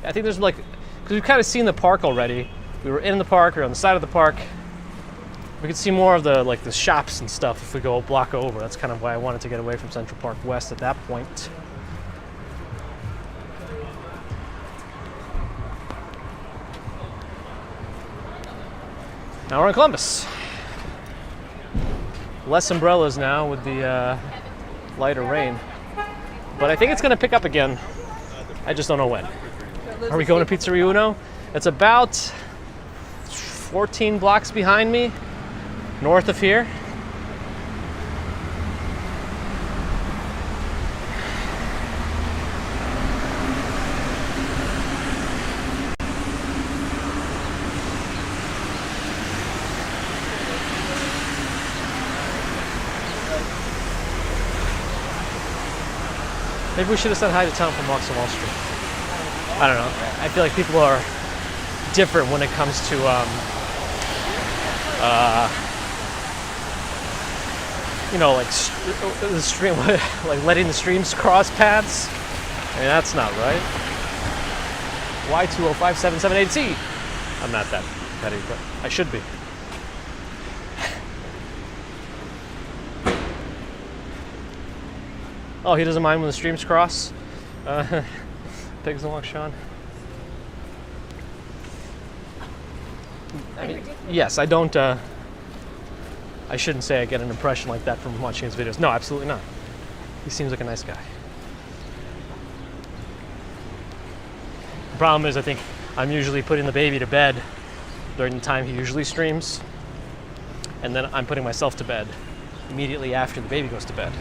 I think there's like, because we've kind of seen the park already. We were in the park or on the side of the park. We could see more of the the shops and stuff if we go a block over. That's kind of why I wanted to get away from Central Park West at that point. Now we're in Columbus. Less umbrellas now with the lighter rain. But I think it's going to pick up again. I just don't know when. Are we going to Pizzeria Uno? It's about 14 blocks behind me, north of here. Maybe we should have said hi to Tom from Walks on Wall Street. I don't know. I feel like people are different when it comes to the stream, like letting the streams cross paths. I mean, that's not right. Y2057780C. I'm not that petty, but I should be. Oh, he doesn't mind when the streams cross. Pigs and walk, Sean. I mean, yes, I don't. I shouldn't say I get an impression like that from watching his videos. No, absolutely not. He seems like a nice guy. The problem is, I think I'm usually putting the baby to bed during the time he usually streams, and then I'm putting myself to bed immediately after the baby goes to bed.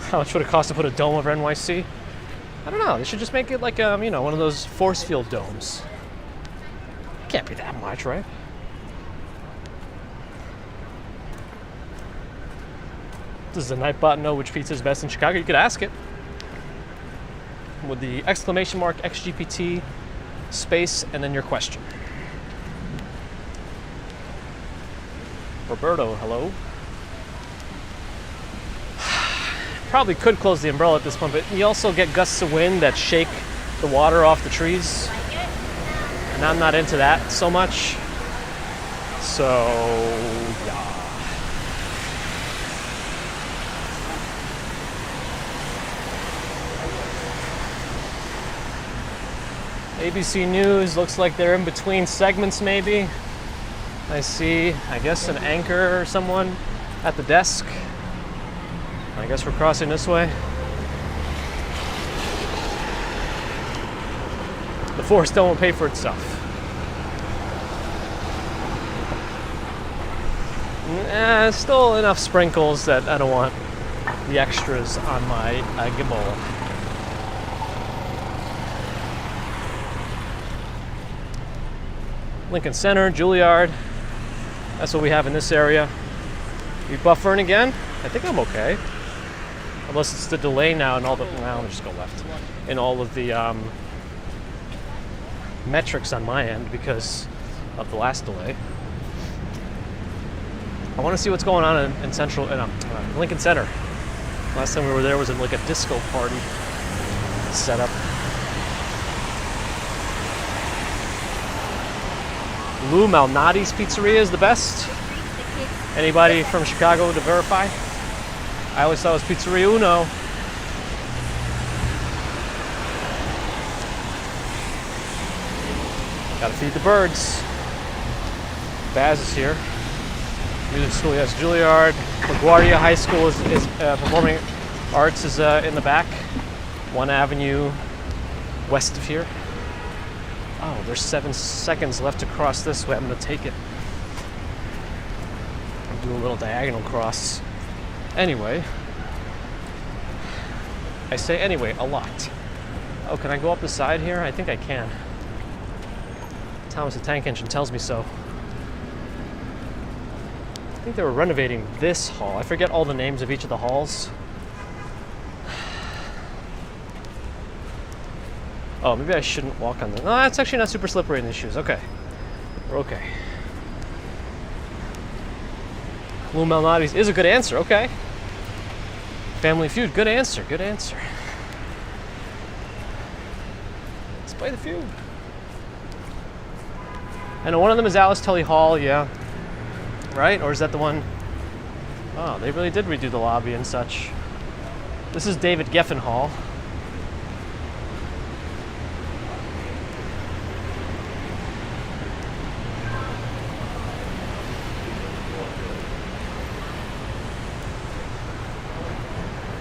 How much would it cost to put a dome over NYC? I don't know. They should just make it like one of those force field domes. Can't be that much, right? Does the Nightbot know which pizza is best in Chicago? You could ask it. with the exclamation mark XGPT space and then your question. Roberto, hello. Probably could close the umbrella at this point, but you also get gusts of wind that shake the water off the trees. And I'm not into that so much. So, yeah. ABC News looks like they're in between segments maybe. I see, I guess, an anchor or someone at the desk. I guess we're crossing this way. The forest won't pay for itself. Still enough sprinkles that I don't want the extras on my gimbal. Lincoln Center, Juilliard. That's what we have in this area. We buffering again? I think I'm okay. Unless it's the delay now and all the... Well, I'll just go left. In all of the metrics on my end because of the last delay. I want to see what's going on in Central... Lincoln Center. Last time we were there was in like a disco party setup. Lou Malnati's Pizzeria is the best. Anybody from Chicago to verify? I always thought it was Pizzeria Uno. Gotta feed the birds. Baz is here. Music school, yes. Juilliard. LaGuardia High School is performing arts is in the back. 1 Avenue west of here. Oh, there's 7 seconds left to cross this way. I'm gonna take it. I'll do a little diagonal cross. Anyway. I say anyway a lot. Oh, can I go up the side here? I think I can. Thomas the Tank Engine tells me so. I think they were renovating this hall. I forget all the names of each of the halls. Oh, maybe I shouldn't walk on them. No, that's actually not super slippery in these shoes. Okay. We're okay. Lou Malnati's is a good answer. Okay. Family Feud. Good answer. Good answer. Let's play the feud. I know one of them is Alice Tully Hall. Yeah. Right? Or is that the one? Oh, they really did redo the lobby and such. This is David Geffen Hall.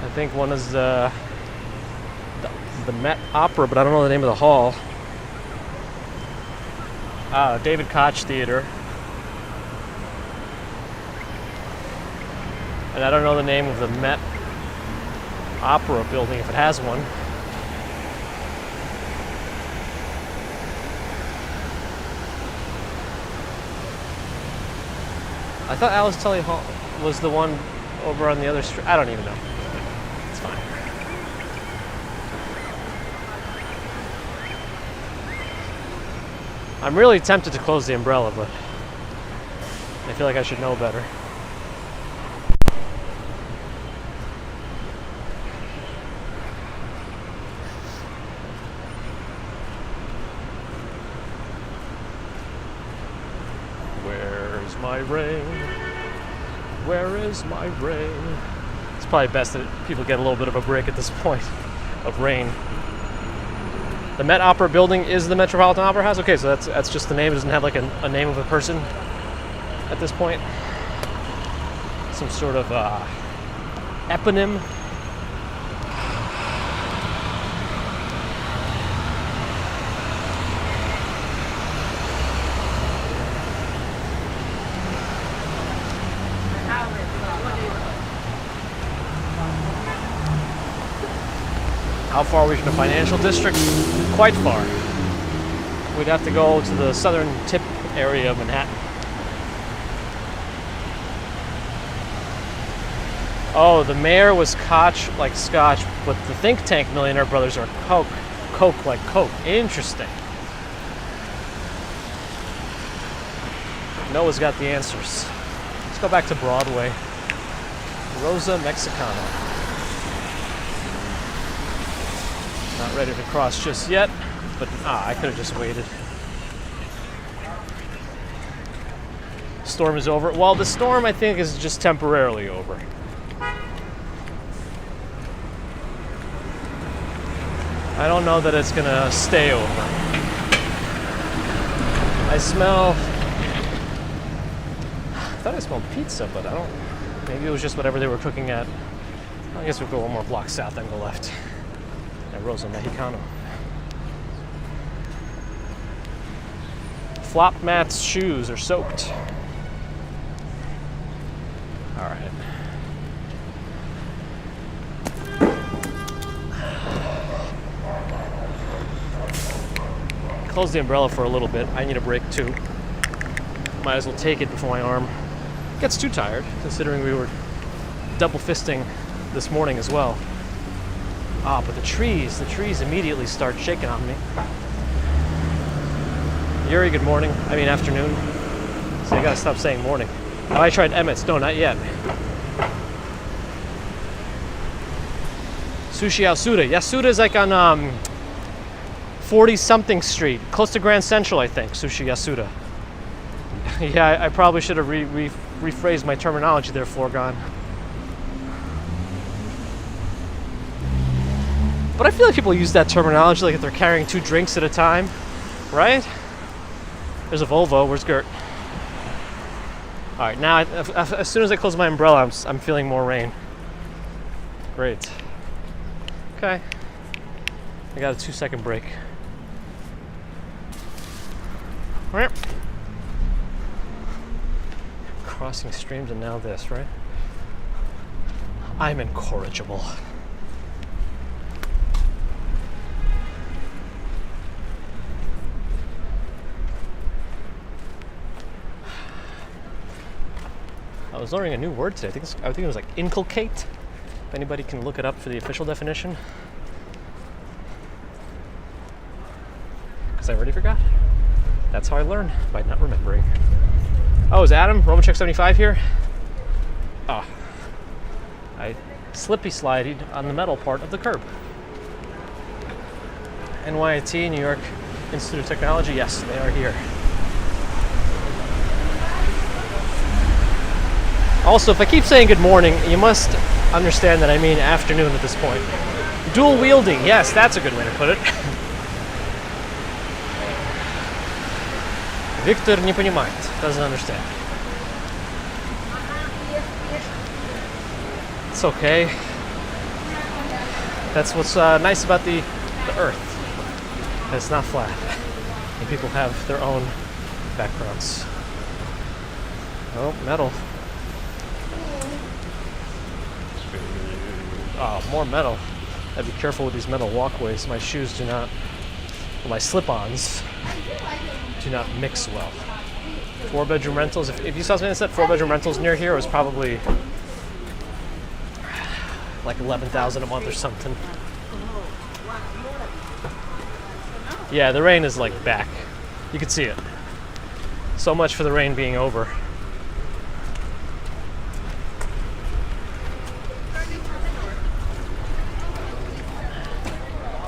I think one is the Met Opera, but I don't know the name of the hall. David Koch Theater. And I don't know the name of the Met Opera building, if it has one. I thought Alice Tully Hall was the one over on the other street. I don't even know. It's fine. I'm really tempted to close the umbrella, but I feel like I should know better. Where's my ring? Where is my ring? It's probably best that people get a little bit of a break at this point of rain. The Met Opera building is the Metropolitan Opera House. Okay, so that's just the name. It doesn't have like a name of a person at this point. Some sort of eponym. How far are we from the financial district? Quite far. We'd have to go to the southern tip area of Manhattan. Oh, the mayor was like Scotch, but the think tank millionaire brothers are Coke. Coke like Coke. Interesting. Noah's got the answers. Let's go back to Broadway. Rosa Mexicana. Not ready to cross just yet, but I could have just waited. Storm is over. Well, the storm I think is just temporarily over. I don't know that it's gonna stay over. I thought I smelled pizza, but I don't. Maybe it was just whatever they were cooking at. I guess we'll go one more block south and go left. At Rosa Mexicano. Flop Matt's shoes are soaked. All right. Close the umbrella for a little bit. I need a break too. Might as well take it before my arm gets too tired, considering we were double fisting this morning as well. But the trees immediately start shaking on me. Yuri, good morning. I mean afternoon. So you gotta stop saying morning. Oh, I tried Emmett's. No, not yet. Sushi Yasuda. Yasuda is like on 40-something street, close to Grand Central, I think. Sushi Yasuda. Yeah, I probably should have rephrased my terminology there, Florgon. But I feel like people use that terminology like if they're carrying 2 drinks at a time, right? There's a Volvo. Where's Gert? All right, now as soon as I close my umbrella, I'm feeling more rain. Great. Okay. I got a 2-second break. Crossing streams and now this, right? I'm incorrigible. I was learning a new word today. I think it was like inculcate. If anybody can look it up for the official definition. Because I already forgot. That's how I learn, by not remembering. Oh, is Adam, Romancheck 75 here? Oh. I slippy slided on the metal part of the curb. NYC, New York Institute of Technology, yes, they are here. Also, if I keep saying good morning, you must understand that I mean afternoon at this point. Dual wielding, yes, that's a good way to put it. Victor не понимает, doesn't understand. It's okay. That's what's nice about the Earth. It's not flat. And people have their own backgrounds. Oh, metal. Oh, more metal. I'd be careful with these metal walkways. My shoes do not, well, my slip-ons do not mix well. 4-bedroom rentals. If you saw something that said 4-bedroom rentals near here, it was probably like $11,000 a month or something. Yeah, the rain is like back. You can see it. So much for the rain being over.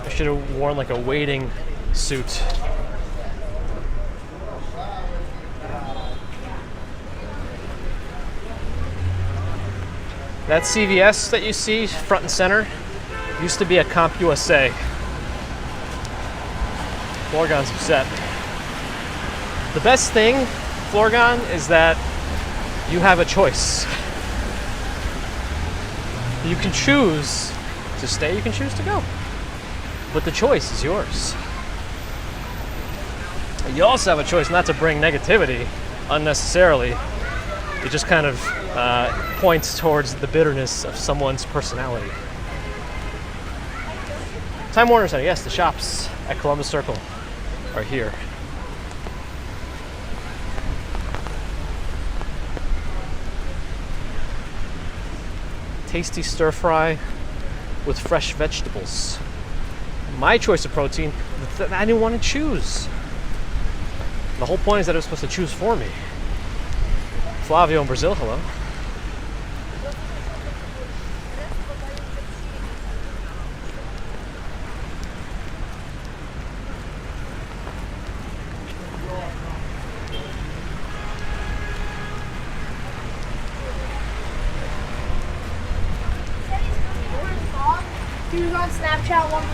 I should have worn like a wading suit. That CVS that you see front and center used to be a CompUSA. Florgon's upset. The best thing, Florgon, is that you have a choice. You can choose to stay, you can choose to go. But the choice is yours. You also have a choice not to bring negativity unnecessarily. It just kind of points towards the bitterness of someone's personality. Time Warner Center, yes, the shops at Columbus Circle are here. tasty stir fry with fresh vegetables. My choice of protein that I didn't want to choose. The whole point is that it was supposed to choose for me. Flavio in Brazil, hello. He was on Snapchat one.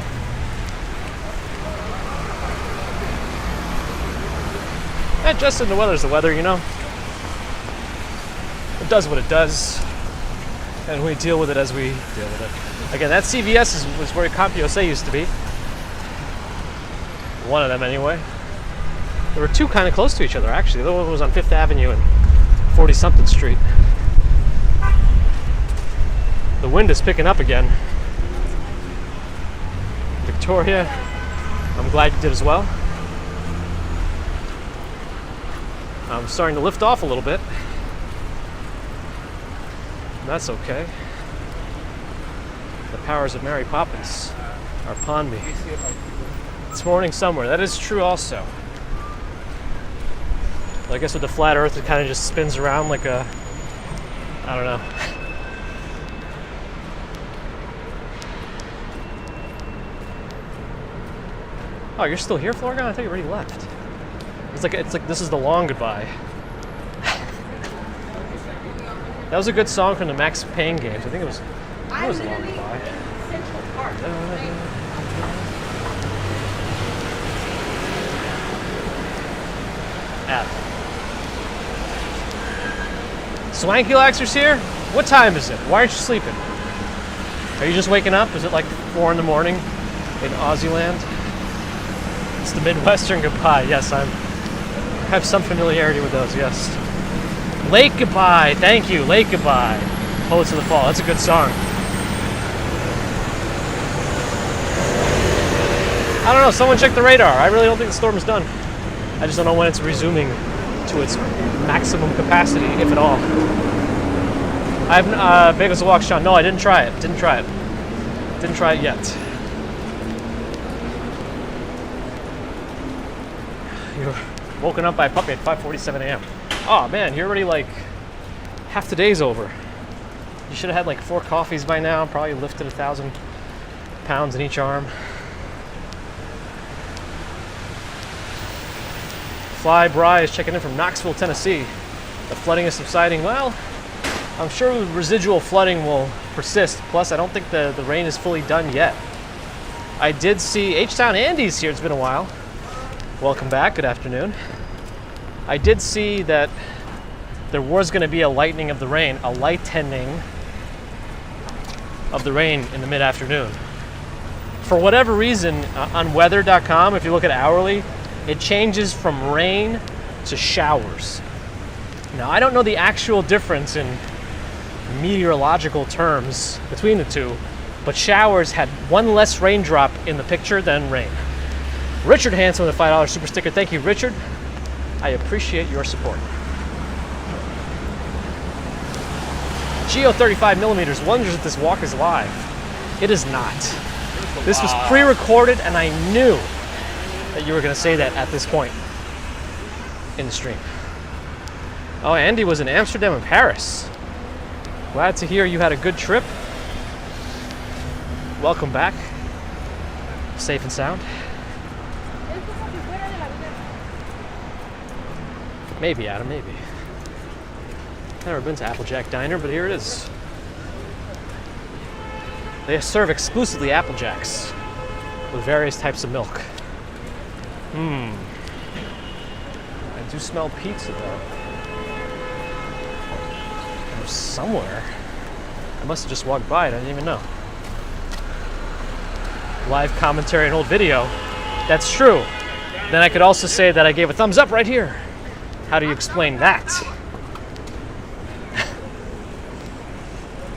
Justin, the weather's the weather, you know. It does what it does, and we deal with it as we deal with it. Again, that CVS was where CompUSA used to be. One of them, anyway. There were two kind of close to each other, actually. The other one was on 5th Avenue and 40-something Street. The wind is picking up again. Victoria, I'm glad you did as well. I'm starting to lift off a little bit. That's okay. The powers of Mary Poppins are upon me. It's morning somewhere. That is true also. But I guess with the flat earth, it kind of just spins around like a, I don't know. Oh, you're still here, Florgon? I thought you already left. It's like this is the long goodbye. That was a good song from the Max Payne games. I think it was a long goodbye. Swanky Laxer's here? What time is it? Why aren't you sleeping? Are you just waking up? Is it like 4 in the morning in Aussie land? It's the Midwestern goodbye. Yes, I have some familiarity with those, yes. Lake Goodbye. Thank you. Lake Goodbye. Poets of the Fall. That's a good song. I don't know. Someone check the radar. I really don't think the storm is done. I just don't know when it's resuming to its maximum capacity, if at all. I haven't Bagels to Walk, Sean. No, I didn't try it. Didn't try it yet. You're woken up by a puppy at 5:47 a.m. Oh man, you're already like half the day's over. You should have had like 4 coffees by now. Probably lifted 1,000 pounds in each arm. Fly Bry is checking in from Knoxville, Tennessee. The flooding is subsiding. Well, I'm sure residual flooding will persist. Plus, I don't think the rain is fully done yet. I did see H-Town Andy's here. It's been a while. Welcome back. Good afternoon. I did see that there was going to be a lightening of the rain, a lightening of the rain in the mid-afternoon. For whatever reason, on weather.com, if you look at hourly, it changes from rain to showers. Now, I don't know the actual difference in meteorological terms between the two, but showers had one less raindrop in the picture than rain. Richard Hanson with a $5 super sticker. Thank you, Richard. I appreciate your support. Geo 35mm wonders if this walk is live. It is not. This was pre-recorded, and I knew that you were going to say that at this point in the stream. Oh, Andy was in Amsterdam and Paris. Glad to hear you had a good trip. Welcome back. Safe and sound. Maybe, Adam, maybe. Never been to Applejack Diner, but here it is. They serve exclusively Applejacks with various types of milk. I do smell pizza, though. It was somewhere. I must have just walked by it, I didn't even know. Live commentary and old video. That's true. Then I could also say that I gave a thumbs up right here. How do you explain that?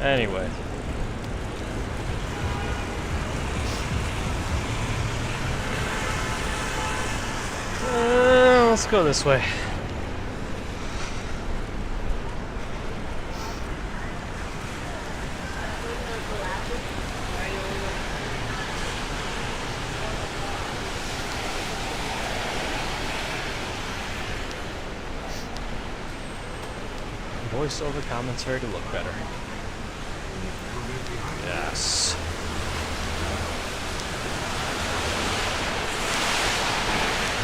Anyway. Let's go this way. voiceover commentary to look better. Yes.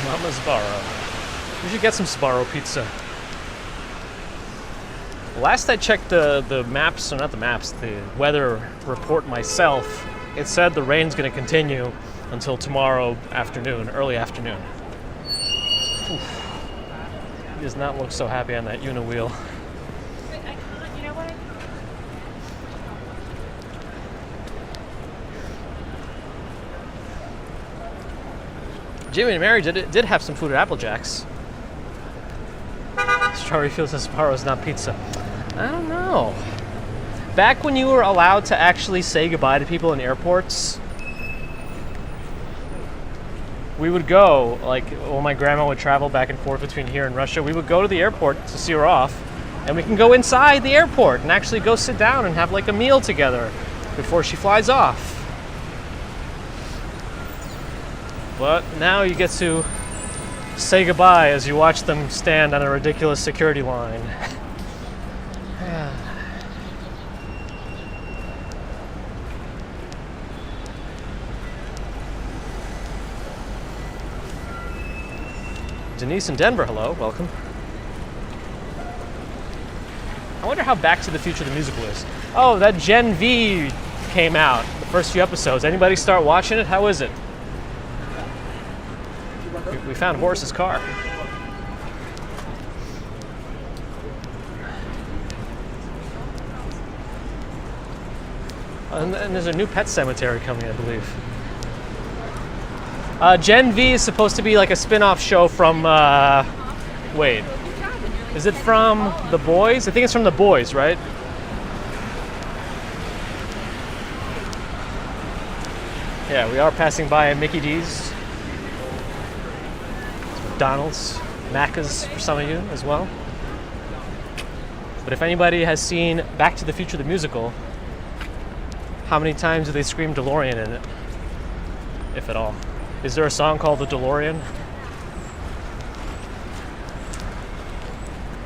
Mama's Sbarro. We should get some Sbarro pizza. Last I checked the maps, or not the maps, the weather report myself, it said the rain's going to continue until tomorrow afternoon, early afternoon. Oof. He does not look so happy on that Uni-wheel. Wait, I can't, you know what? Jimmy and Mary did have some food at Applejack's. Strawberry Fields and Sbarro's not pizza. I don't know. Back when you were allowed to actually say goodbye to people in airports, we would go, like, when my grandma would travel back and forth between here and Russia, we would go to the airport to see her off, and we can go inside the airport and actually go sit down and have like a meal together before she flies off. But now you get to say goodbye as you watch them stand on a ridiculous security line. Denise in Denver, hello, welcome. I wonder how Back to the Future the musical is. Oh, that Gen V came out, the first few episodes. Anybody start watching it? How is it? We found Horace's car. And there's a new Pet Cemetery coming, I believe. Gen V is supposed to be like a spin-off show from, wait. Is it from The Boys? I think it's from The Boys, right? Yeah, we are passing by Mickey D's. McDonald's, Macca's for some of you as well. But if anybody has seen Back to the Future the musical, how many times do they scream DeLorean in it? If at all. Is there a song called The DeLorean?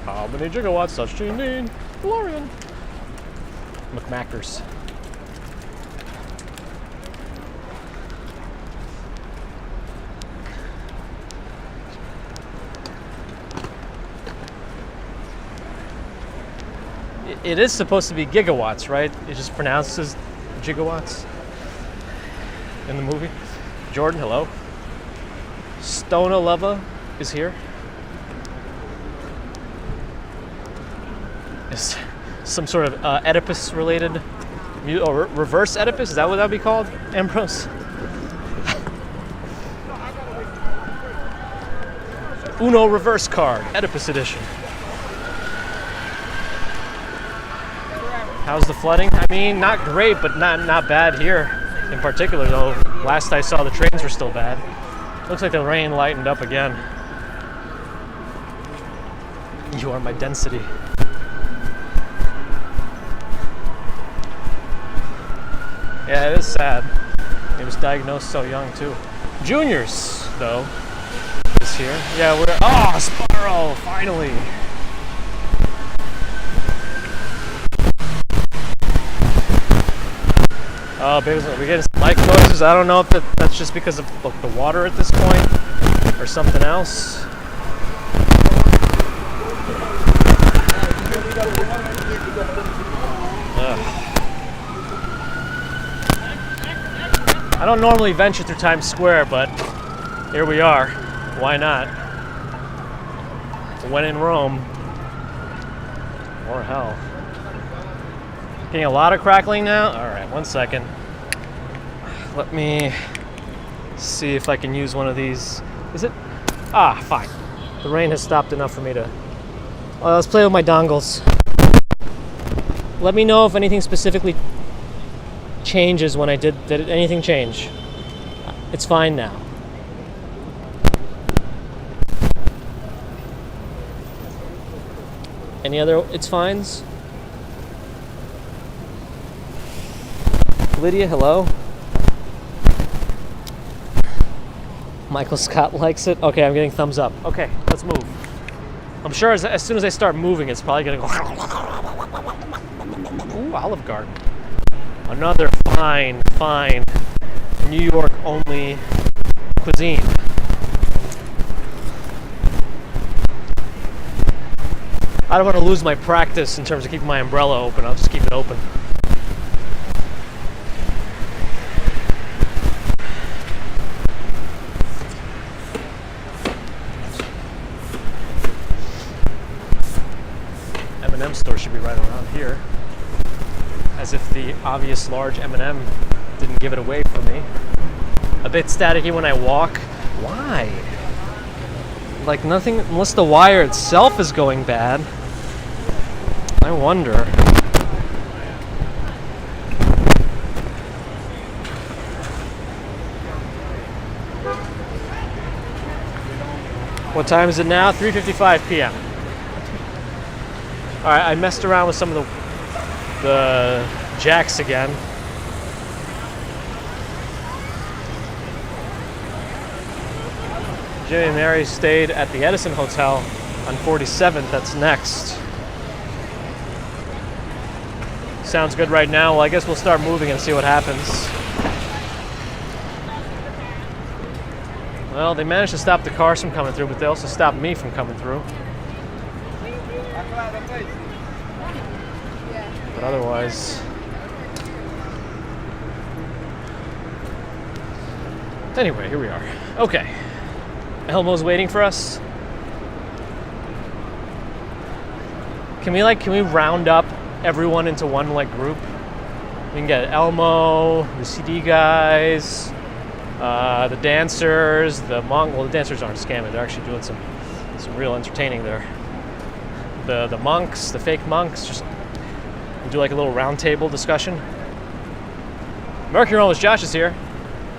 How many gigawatts does she need? DeLorean. McMackers. It is supposed to be gigawatts, right? It just pronounces gigawatts in the movie. Jordan, hello. Stona Leva is here. Is some sort of Oedipus-related, or reverse Oedipus? Is that what that would be called, Ambrose? Uno reverse card, Oedipus edition. How's the flooding? I mean, not great, but not bad here. In particular, though, last I saw the trains were still bad. Looks like the rain lightened up again. You are my density. Yeah, it is sad. He was diagnosed so young, too. Juniors, though, is here. Yeah, we're... Oh, Sbarro, finally! Oh, baby, we're getting some mic noises. I don't know if that's just because of the water at this point or something else. Ugh. I don't normally venture through Times Square, but here we are. Why not? When in Rome. Or hell. Getting a lot of crackling now? Alright, 1 second. Let me see if I can use one of these. Is it? Ah, fine. The rain has stopped enough for me to... let's play with my dongles. Let me know if anything specifically changes when I did anything change. It's fine now. Any other it's fines? Lydia, hello. Michael Scott likes it. Okay, I'm getting thumbs up. Okay, let's move. I'm sure as soon as I start moving, it's probably gonna go. Olive Garden. Another fine New York only cuisine. I don't want to lose my practice in terms of keeping my umbrella open. I'll just keep it open. M&M store should be right around here. As if the obvious large M&M didn't give it away for me. A bit staticky when I walk. Why? Like nothing, unless the wire itself is going bad. I wonder. What time is it now? 3:55 p.m. Alright, I messed around with some of the jacks again. Jimmy and Mary stayed at the Edison Hotel on 47th. That's next. Sounds good right now. Well, I guess we'll start moving and see what happens. Well, they managed to stop the cars from coming through, but they also stopped me from coming through. But otherwise... Anyway, here we are. Okay. Elmo's waiting for us. Can we round up everyone into one group? We can get Elmo, the CD guys, the dancers, the dancers aren't scamming. They're actually doing some real entertaining there. The monks, the fake monks, just do a little round table discussion. Mercury Rolls Josh is here.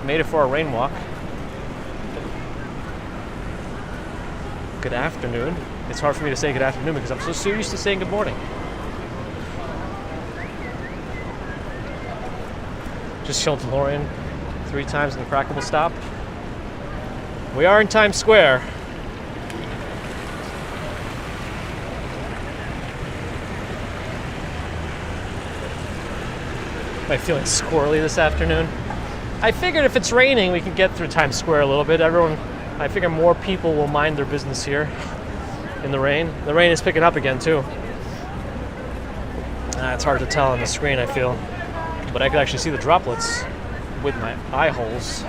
Made it for our rain walk. Good afternoon. It's hard for me to say good afternoon because I'm so used to saying good morning. Just showed DeLorean 3 times in the Crackable stop. We are in Times Square. Am I feeling squirrely this afternoon? I figured if it's raining, we can get through Times Square a little bit. I figure more people will mind their business here in the rain. The rain is picking up again, too. It's hard to tell on the screen, I feel. But I could actually see the droplets with my eye holes.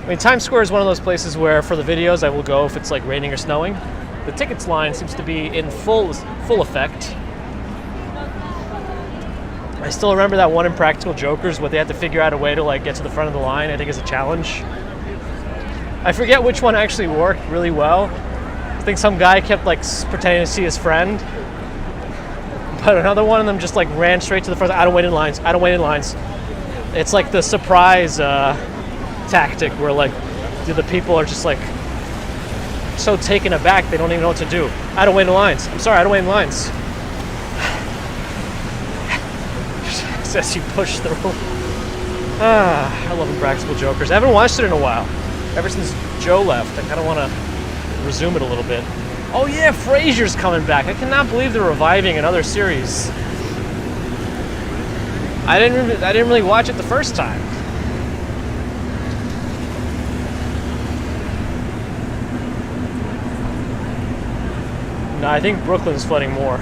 I mean, Times Square is one of those places where, for the videos, I will go if it's raining or snowing. The tickets line seems to be in full effect. I still remember that one Impractical Jokers, what they had to figure out a way to get to the front of the line. I think is a challenge. I forget which one actually worked really well. I think some guy kept pretending to see his friend, but another one of them just ran straight to the front. I don't wait in lines. I don't wait in lines. It's like the surprise tactic where the people are just so taken aback they don't even know what to do. I don't wait in lines. I'm sorry, I don't wait in lines. As you push through. I love Impractical Jokers. I haven't watched it in a while. Ever since Joe left, I kind of want to resume it a little bit. Oh yeah, Frasier's coming back. I cannot believe they're reviving another series. I didn't really watch it the first time. No, I think Brooklyn's flooding more.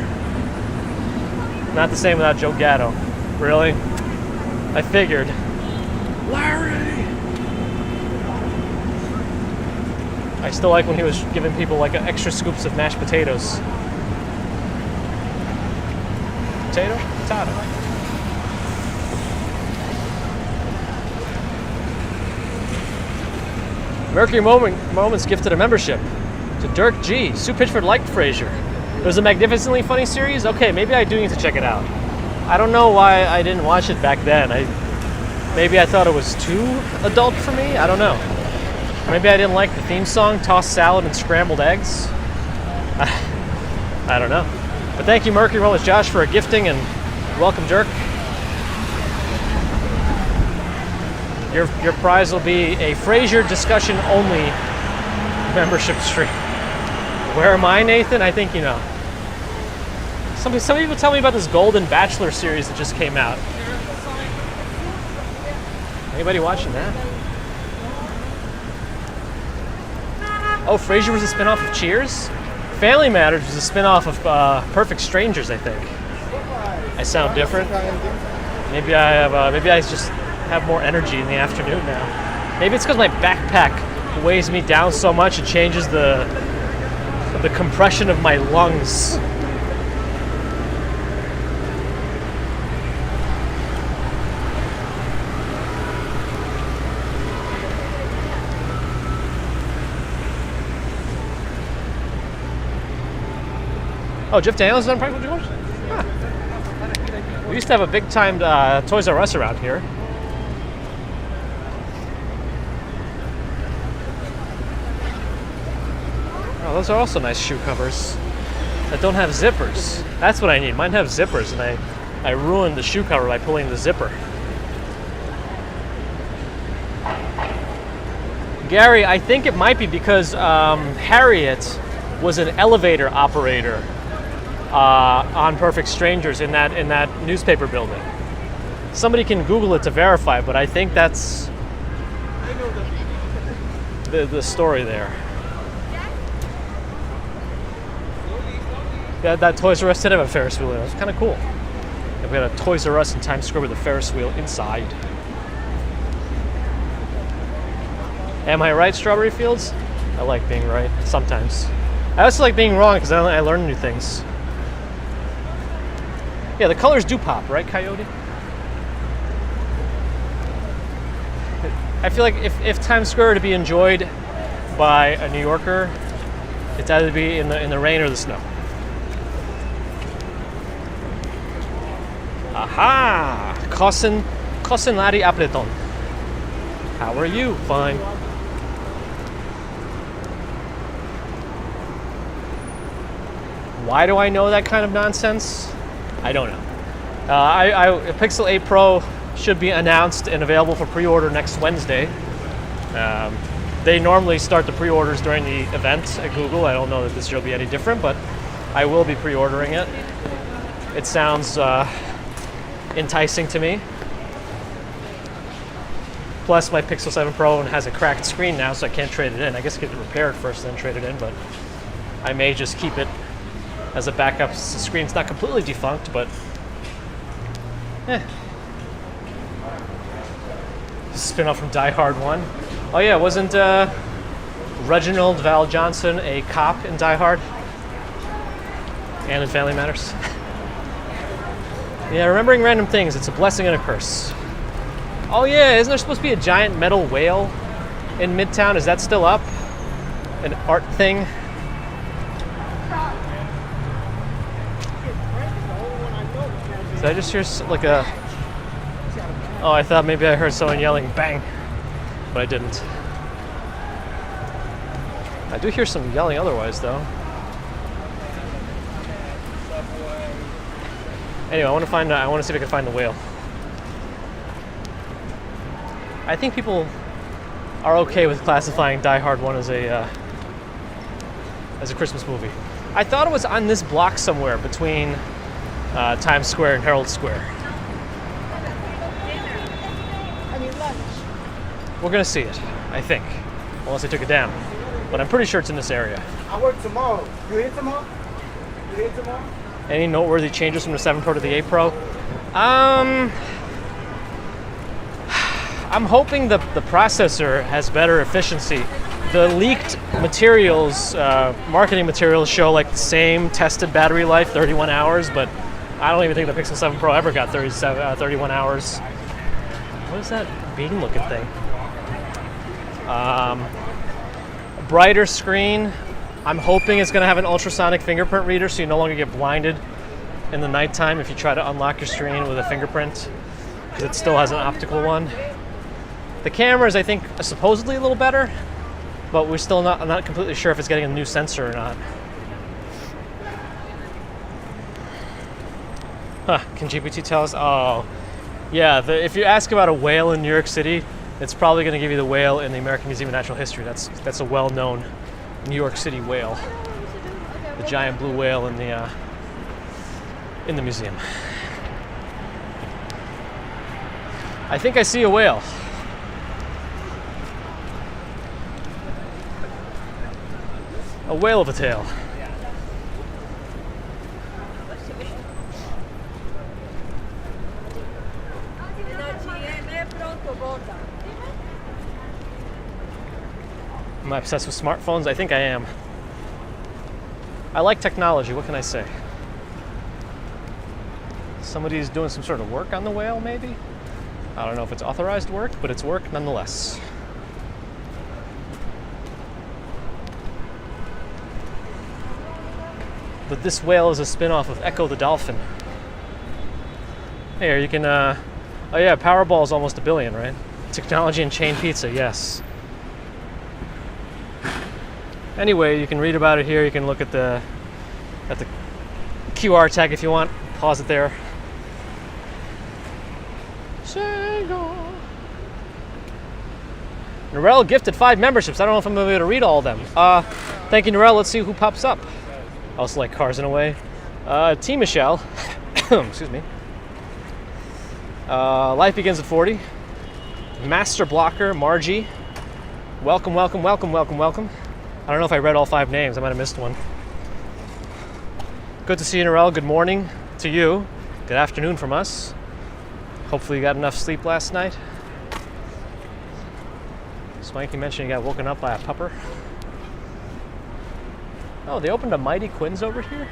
Not the same without Joe Gatto. Really? I figured. Larry! I still like when he was giving people extra scoops of mashed potatoes. Potato? Potato. Mercury Moments gifted a membership to Dirk G. Sue Pitchford liked Frasier. It was a magnificently funny series? Okay, maybe I do need to check it out. I don't know why I didn't watch it back then. Maybe I thought it was too adult for me? I don't know. Maybe I didn't like the theme song, Tossed Salad and Scrambled Eggs. I don't know. But thank you, Mercury Rollers Josh, for a gifting, and welcome, Dirk. Your prize will be a Frasier discussion only membership stream. Where am I, Nathan? I think you know. Some people tell me about this Golden Bachelor series that just came out. Anybody watching that? Oh, Frasier was a spinoff of Cheers? Family Matters was a spinoff of Perfect Strangers, I think. I sound different. Maybe I just have more energy in the afternoon now. Maybe it's because my backpack weighs me down so much it changes the compression of my lungs. Oh, Jeff Daniels is on Practical Jokers? Huh. We used to have a big-time Toys R Us around here. Oh, those are also nice shoe covers that don't have zippers. That's what I need. Mine have zippers, and I ruined the shoe cover by pulling the zipper. Gary, I think it might be because Harriet was an elevator operator on Perfect Strangers in that newspaper building. Somebody can Google it to verify, but I think that's the story there. That Toys R Us did have a Ferris wheel in it. It was kind of cool. And we had a Toys R Us in Times Square with a Ferris wheel inside. Am I right, Strawberry Fields? I like being right sometimes. I also like being wrong because I learn new things. Yeah, the colors do pop, right, Coyote? I feel like if Times Square were to be enjoyed by a New Yorker, it's either to be in the rain or the snow. Aha! Kosen Lari Apleton. How are you? Fine. Why do I know that kind of nonsense? I don't know. Pixel 8 Pro should be announced and available for pre-order next Wednesday. They normally start the pre-orders during the event at Google. I don't know that this year will be any different, but I will be pre-ordering it. It sounds enticing to me. Plus, my Pixel 7 Pro has a cracked screen now, so I can't trade it in. I guess get it repaired first, then trade it in, but I may just keep it as a backup. The screen's not completely defunct, but spin-off from Die Hard 1. Oh yeah, wasn't Reginald Val Johnson a cop in Die Hard? And in Family Matters? Yeah, remembering random things, it's a blessing and a curse. Oh yeah, isn't there supposed to be a giant metal whale in Midtown? Is that still up? An art thing? Did I just hear like a... Oh, I thought maybe I heard someone yelling bang, but I didn't. I do hear some yelling otherwise though. Anyway, I want to see if I can find the whale. I think people are okay with classifying Die Hard 1 as a Christmas movie. I thought it was on this block somewhere between Times Square and Herald Square. We're gonna see it, I think, unless I took it down. But I'm pretty sure it's in this area. I work tomorrow. You here tomorrow? You here tomorrow? Any noteworthy changes from the 7 Pro to the 8 Pro? I'm hoping the processor has better efficiency. The leaked materials, marketing materials show like the same tested battery life, 31 hours, but I don't even think the Pixel 7 Pro ever got 31 hours. What is that bean looking thing? Brighter screen. I'm hoping it's going to have an ultrasonic fingerprint reader so you no longer get blinded in the nighttime if you try to unlock your screen with a fingerprint, because it still has an optical one. The camera is, I think, supposedly a little better, but we're still I'm not completely sure if it's getting a new sensor or not. Huh, can GPT tell us? Oh, yeah, if you ask about a whale in New York City, it's probably going to give you the whale in the American Museum of Natural History. That's a well-known New York City whale. giant blue whale in the museum. I think I see a whale. A whale of a tail. Am I obsessed with smartphones? I think I am. I like technology, what can I say? Somebody's doing some sort of work on the whale, maybe? I don't know if it's authorized work, but it's work nonetheless. But this whale is a spin-off of Echo the Dolphin. Here, you can, oh yeah, Powerball is almost $1 billion, right? Technology and chain pizza, yes. Anyway, you can read about it here. You can look at the QR tag if you want. Pause it there. Narelle gifted 5 memberships. I don't know if I'm going to be able to read all of them. Thank you, Narelle. Let's see who pops up. I also like cars in a way. T. Michelle. Excuse me. Life Begins at 40. Master Blocker, Margie. Welcome, welcome, welcome, welcome, welcome. I don't know if I read all 5 names. I might have missed one. Good to see you, Narelle. Good morning to you. Good afternoon from us. Hopefully you got enough sleep last night. Swanky mentioned you got woken up by a pupper. Oh, they opened a Mighty Quinn's over here?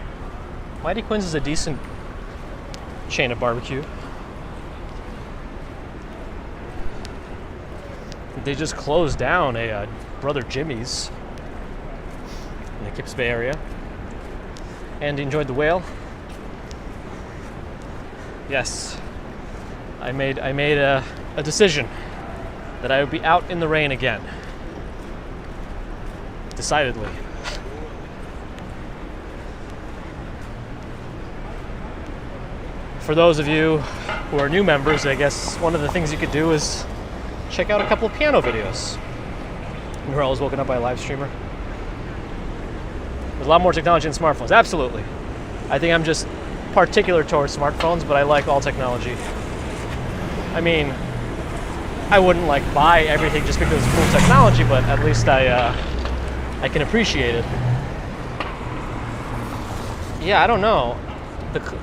Mighty Quinn's is a decent chain of barbecue. They just closed down a Brother Jimmy's in the Kips Bay area. And enjoyed the whale. Yes, I made a decision that I would be out in the rain again. Decidedly. For those of you who are new members, I guess one of the things you could do is check out a couple of piano videos. Narelle was woken up by a live streamer. There's a lot more technology in smartphones, absolutely. I think I'm just particular towards smartphones, but I like all technology. I mean, I wouldn't like buy everything just because it's cool technology, but at least I can appreciate it. Yeah, I don't know.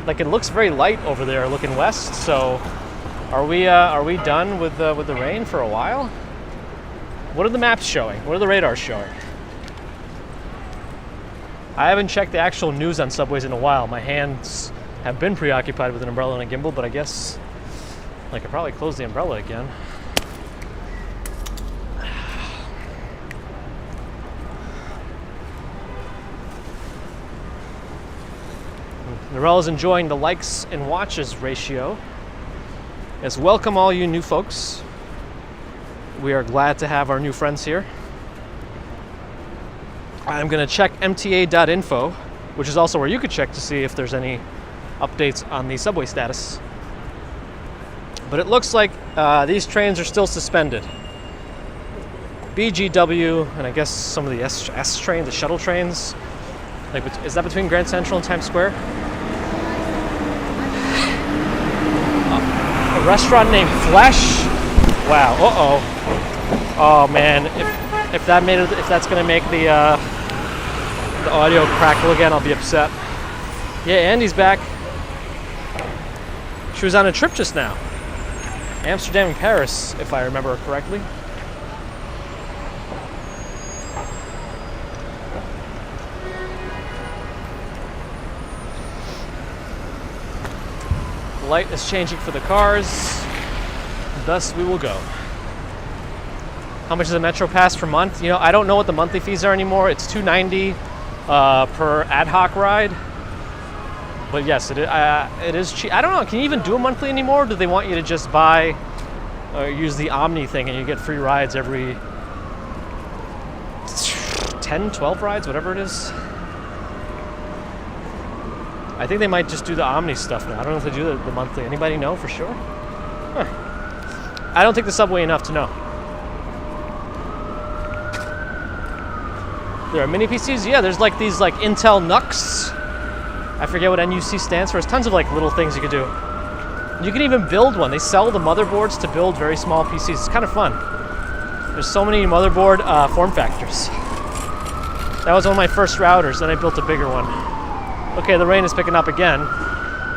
Like it looks very light over there, looking west. So, are we done with the rain for a while? What are the maps showing? What are the radars showing? I haven't checked the actual news on subways in a while. My hands have been preoccupied with an umbrella and a gimbal, but I guess I could probably close the umbrella again. Narelle is enjoying the likes and watches ratio. Yes, welcome all you new folks. We are glad to have our new friends here. I'm going to check mta.info, which is also where you could check to see if there's any updates on the subway status. But it looks like these trains are still suspended. BGW, and I guess some of the S trains, the shuttle trains. Like, is that between Grand Central and Times Square? A restaurant named Flesh? Wow. Uh-oh. Oh man, if that's gonna make the audio crackle again, I'll be upset. Yeah, Andy's back. She was on a trip just now. Amsterdam and Paris, if I remember correctly. The light is changing for the cars. Thus we will go. How much is a Metro Pass per month? You know, I don't know what the monthly fees are anymore. It's $2.90 per ad hoc ride. But yes, it is cheap. I don't know, can you even do a monthly anymore? Or do they want you to just buy or use the Omni thing and you get free rides every 10, 12 rides, whatever it is? I think they might just do the Omni stuff now. I don't know if they do the monthly. Anybody know for sure? Huh. I don't take the subway enough to know. There are mini PCs. Yeah, there's like these like Intel NUCs. I forget what NUC stands for. There's tons of like little things you could do. You can even build one. They sell the motherboards to build very small PCs. It's kind of fun. There's so many motherboard form factors. That was one of my first routers. Then I built a bigger one. Okay, the rain is picking up again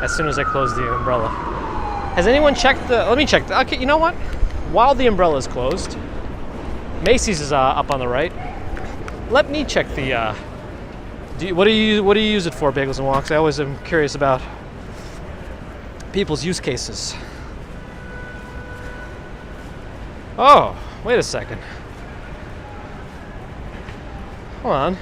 as soon as I close the umbrella. Has anyone checked the... Let me check. Okay, you know what? While the umbrella is closed, Macy's is up on the right. Let me check the... what do you use it for, Bagels and Walks? I always am curious about people's use cases. Oh, wait a second. Hold on.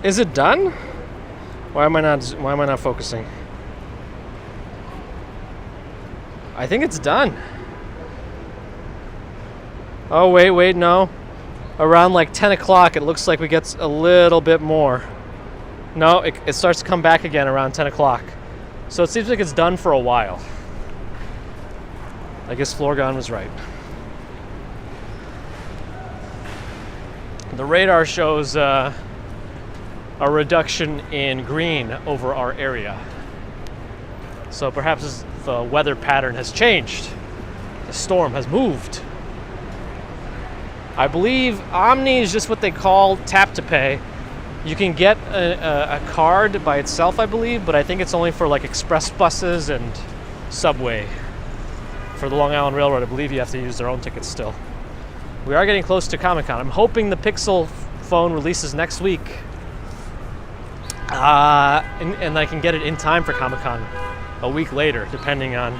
Is it done? Why am I not focusing? I think it's done. Oh, wait, no. Around like 10 o'clock, it looks like we get a little bit more. No, it starts to come back again around 10 o'clock. So it seems like it's done for a while. I guess Florgon was right. The radar shows a reduction in green over our area. So perhaps the weather pattern has changed. The storm has moved. I believe Omni is just what they call tap to pay. You can get a card by itself, I believe, but I think it's only for like express buses and subway. For the Long Island Railroad, I believe you have to use their own tickets still. We are getting close to Comic-Con. I'm hoping the Pixel phone releases next week. And I can get it in time for Comic-Con a week later, depending on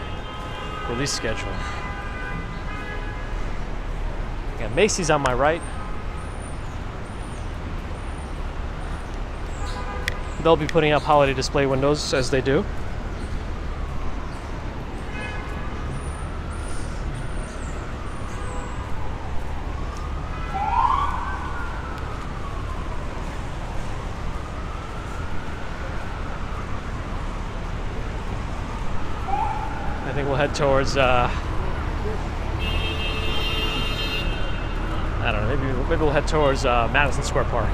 release schedule. Got Macy's on my right. They'll be putting up holiday display windows as they do. I think we'll head towards, I don't know, maybe we'll head towards Madison Square Park.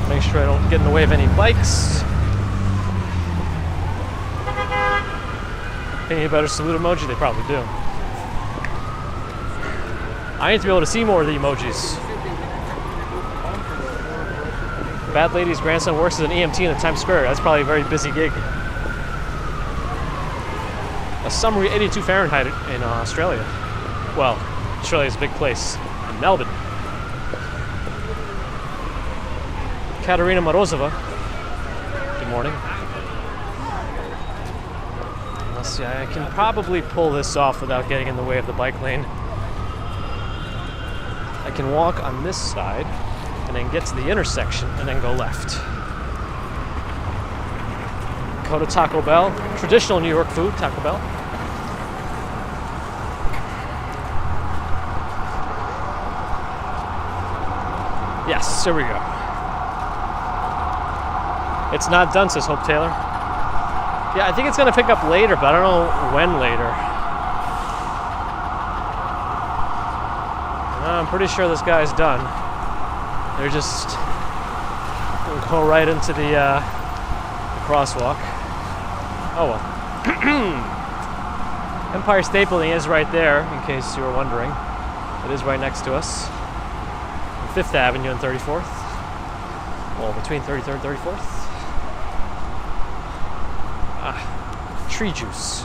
Make sure I don't get in the way of any bikes. Think you better salute emoji? They probably do. I need to be able to see more of the emojis. Bad Lady's grandson works as an EMT in the Times Square. That's probably a very busy gig. A summery 82 Fahrenheit in Australia. Well, Australia's a big place. In Melbourne. Katerina Morozova. Good morning. Let's see, I can probably pull this off without getting in the way of the bike lane. I can walk on this side and then get to the intersection and then go left. Go to Taco Bell. Traditional New York food, Taco Bell. Yes, here we go. It's not done, says Hope Taylor. Yeah, I think it's going to pick up later, but I don't know when later. I'm pretty sure this guy's done. They're just going to go right into the crosswalk. Oh well. Empire State Building is right there, in case you were wondering. It is right next to us. 5th Avenue and 34th. Well, between 33rd and 34th. Tree juice.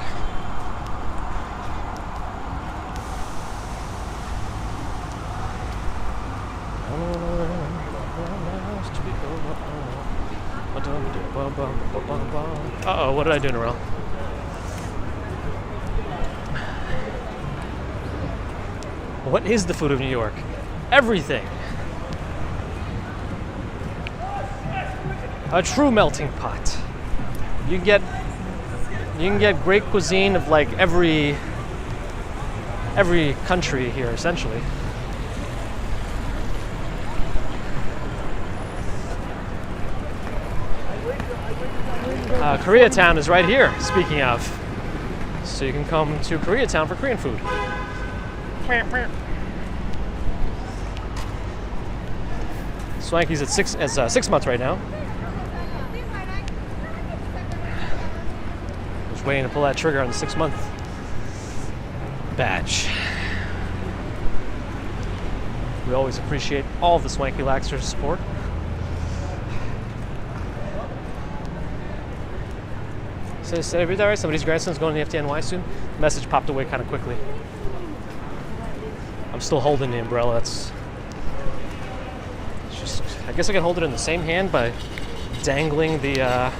Uh-oh, what did I do, Narelle? What is the food of New York? Everything. A true melting pot. You can get great cuisine of like every country here, essentially. Koreatown is right here, speaking of. So you can come to Koreatown for Korean food. Swanky's at 6 months right now. Just waiting to pull that trigger on the 6-month badge. We always appreciate all of the Swanky Laxers' support. So, did I somebody's grandson's going to the FTNY soon? Message popped away kind of quickly. I'm still holding the umbrella. It's just, I guess I can hold it in the same hand by dangling the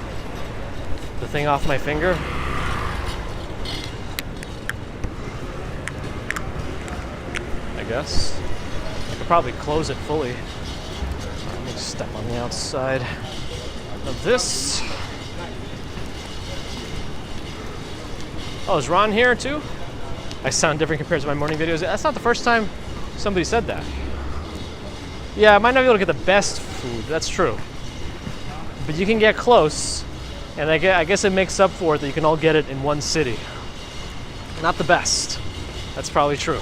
thing off my finger. I guess. I could probably close it fully. Let me step on the outside of this. Oh, is Ron here too? I sound different compared to my morning videos. That's not the first time somebody said that. Yeah, I might not be able to get the best food, that's true. But you can get close, and I guess it makes up for it that you can all get it in one city. Not the best. That's probably true.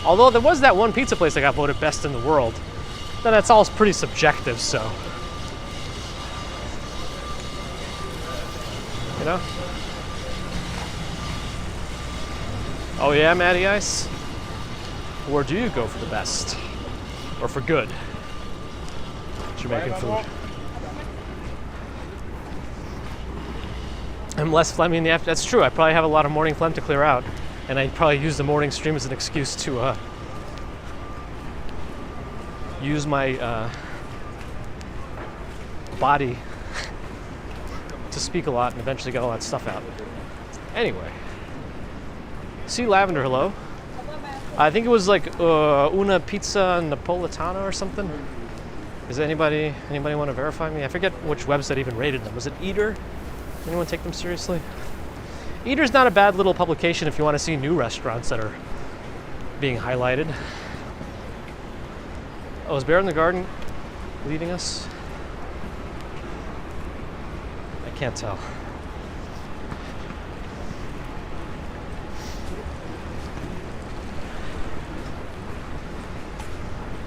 Although there was that one pizza place that got voted best in the world. Then that's all pretty subjective, so. You know? Oh yeah, Matty Ice? Where do you go for the best? Or for good? Jamaican food. I'm less phlegmy in the afternoon. That's true, I probably have a lot of morning phlegm to clear out. And I probably use the morning stream as an excuse to use my body to speak a lot and eventually get all that stuff out. Anyway, see Lavender, hello. I think it was like una pizza napoletana or something. Is anybody want to verify me? I forget which website even rated them. Was it Eater? Anyone take them seriously? Eater's not a bad little publication if you want to see new restaurants that are being highlighted. Oh, is Bear in the Garden leading us? I can't tell.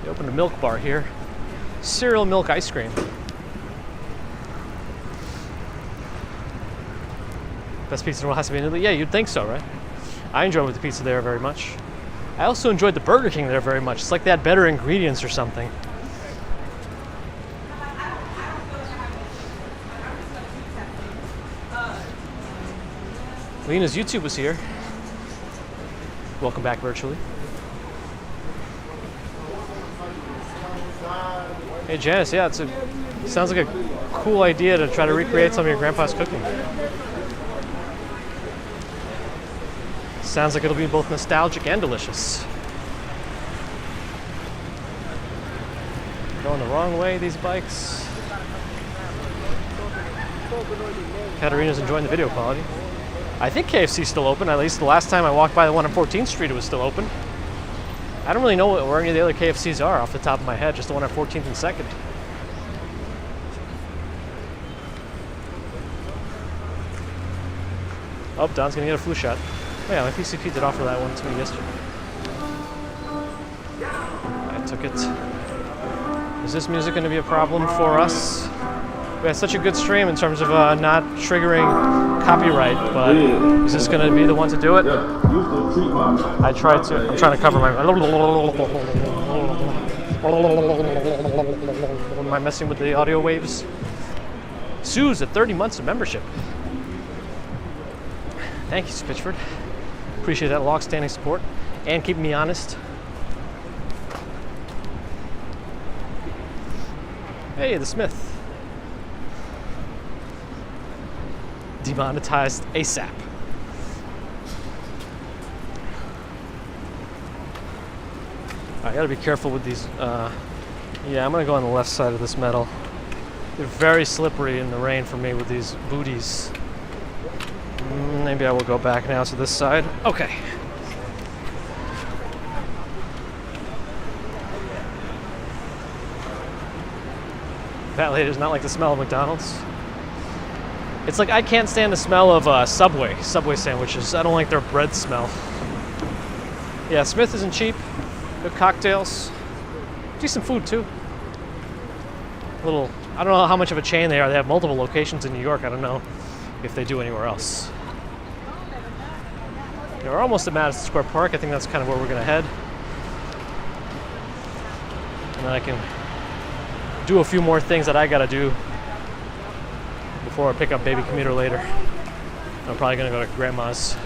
They opened a milk bar here. Cereal milk ice cream. Best pizza in the world has to be in Italy? Yeah, you'd think so, right? I enjoyed the pizza there very much. I also enjoyed the Burger King there very much. It's like they had better ingredients or something. Lena's YouTube was here. Welcome back virtually. Hey Janice, yeah, sounds like a cool idea to try to recreate some of your grandpa's cooking. Sounds like it'll be both nostalgic and delicious. Going the wrong way, these bikes. Katarina's enjoying the video quality. I think KFC's still open. At least the last time I walked by the one on 14th Street, it was still open. I don't really know where any of the other KFCs are off the top of my head, just the one on 14th and 2nd. Oh, Don's gonna get a flu shot. Oh yeah, my PCP did offer that one to me yesterday. I took it. Is this music going to be a problem for us? We had such a good stream in terms of not triggering copyright, but is this going to be the one to do it? I tried to. I'm trying to cover my. Am I messing with the audio waves? Sue's at 30 months of membership. Thank you, Pitchford. Appreciate that long-standing support and keeping me honest. Hey, the Smith. Demonetized ASAP. I gotta be careful with these. Yeah, I'm gonna go on the left side of this metal. They're very slippery in the rain for me with these booties. Maybe I will go back now to this side. Okay. Fat lady does not like the smell of McDonald's. It's like I can't stand the smell of Subway sandwiches. I don't like their bread smell. Yeah, Smith isn't cheap. Good cocktails. Decent food too. I don't know how much of a chain they are. They have multiple locations in New York. I don't know if they do anywhere else. We're almost at Madison Square Park. I think that's kind of where we're gonna head. And then I can do a few more things that I gotta do before I pick up baby commuter later. I'm probably gonna go to grandma's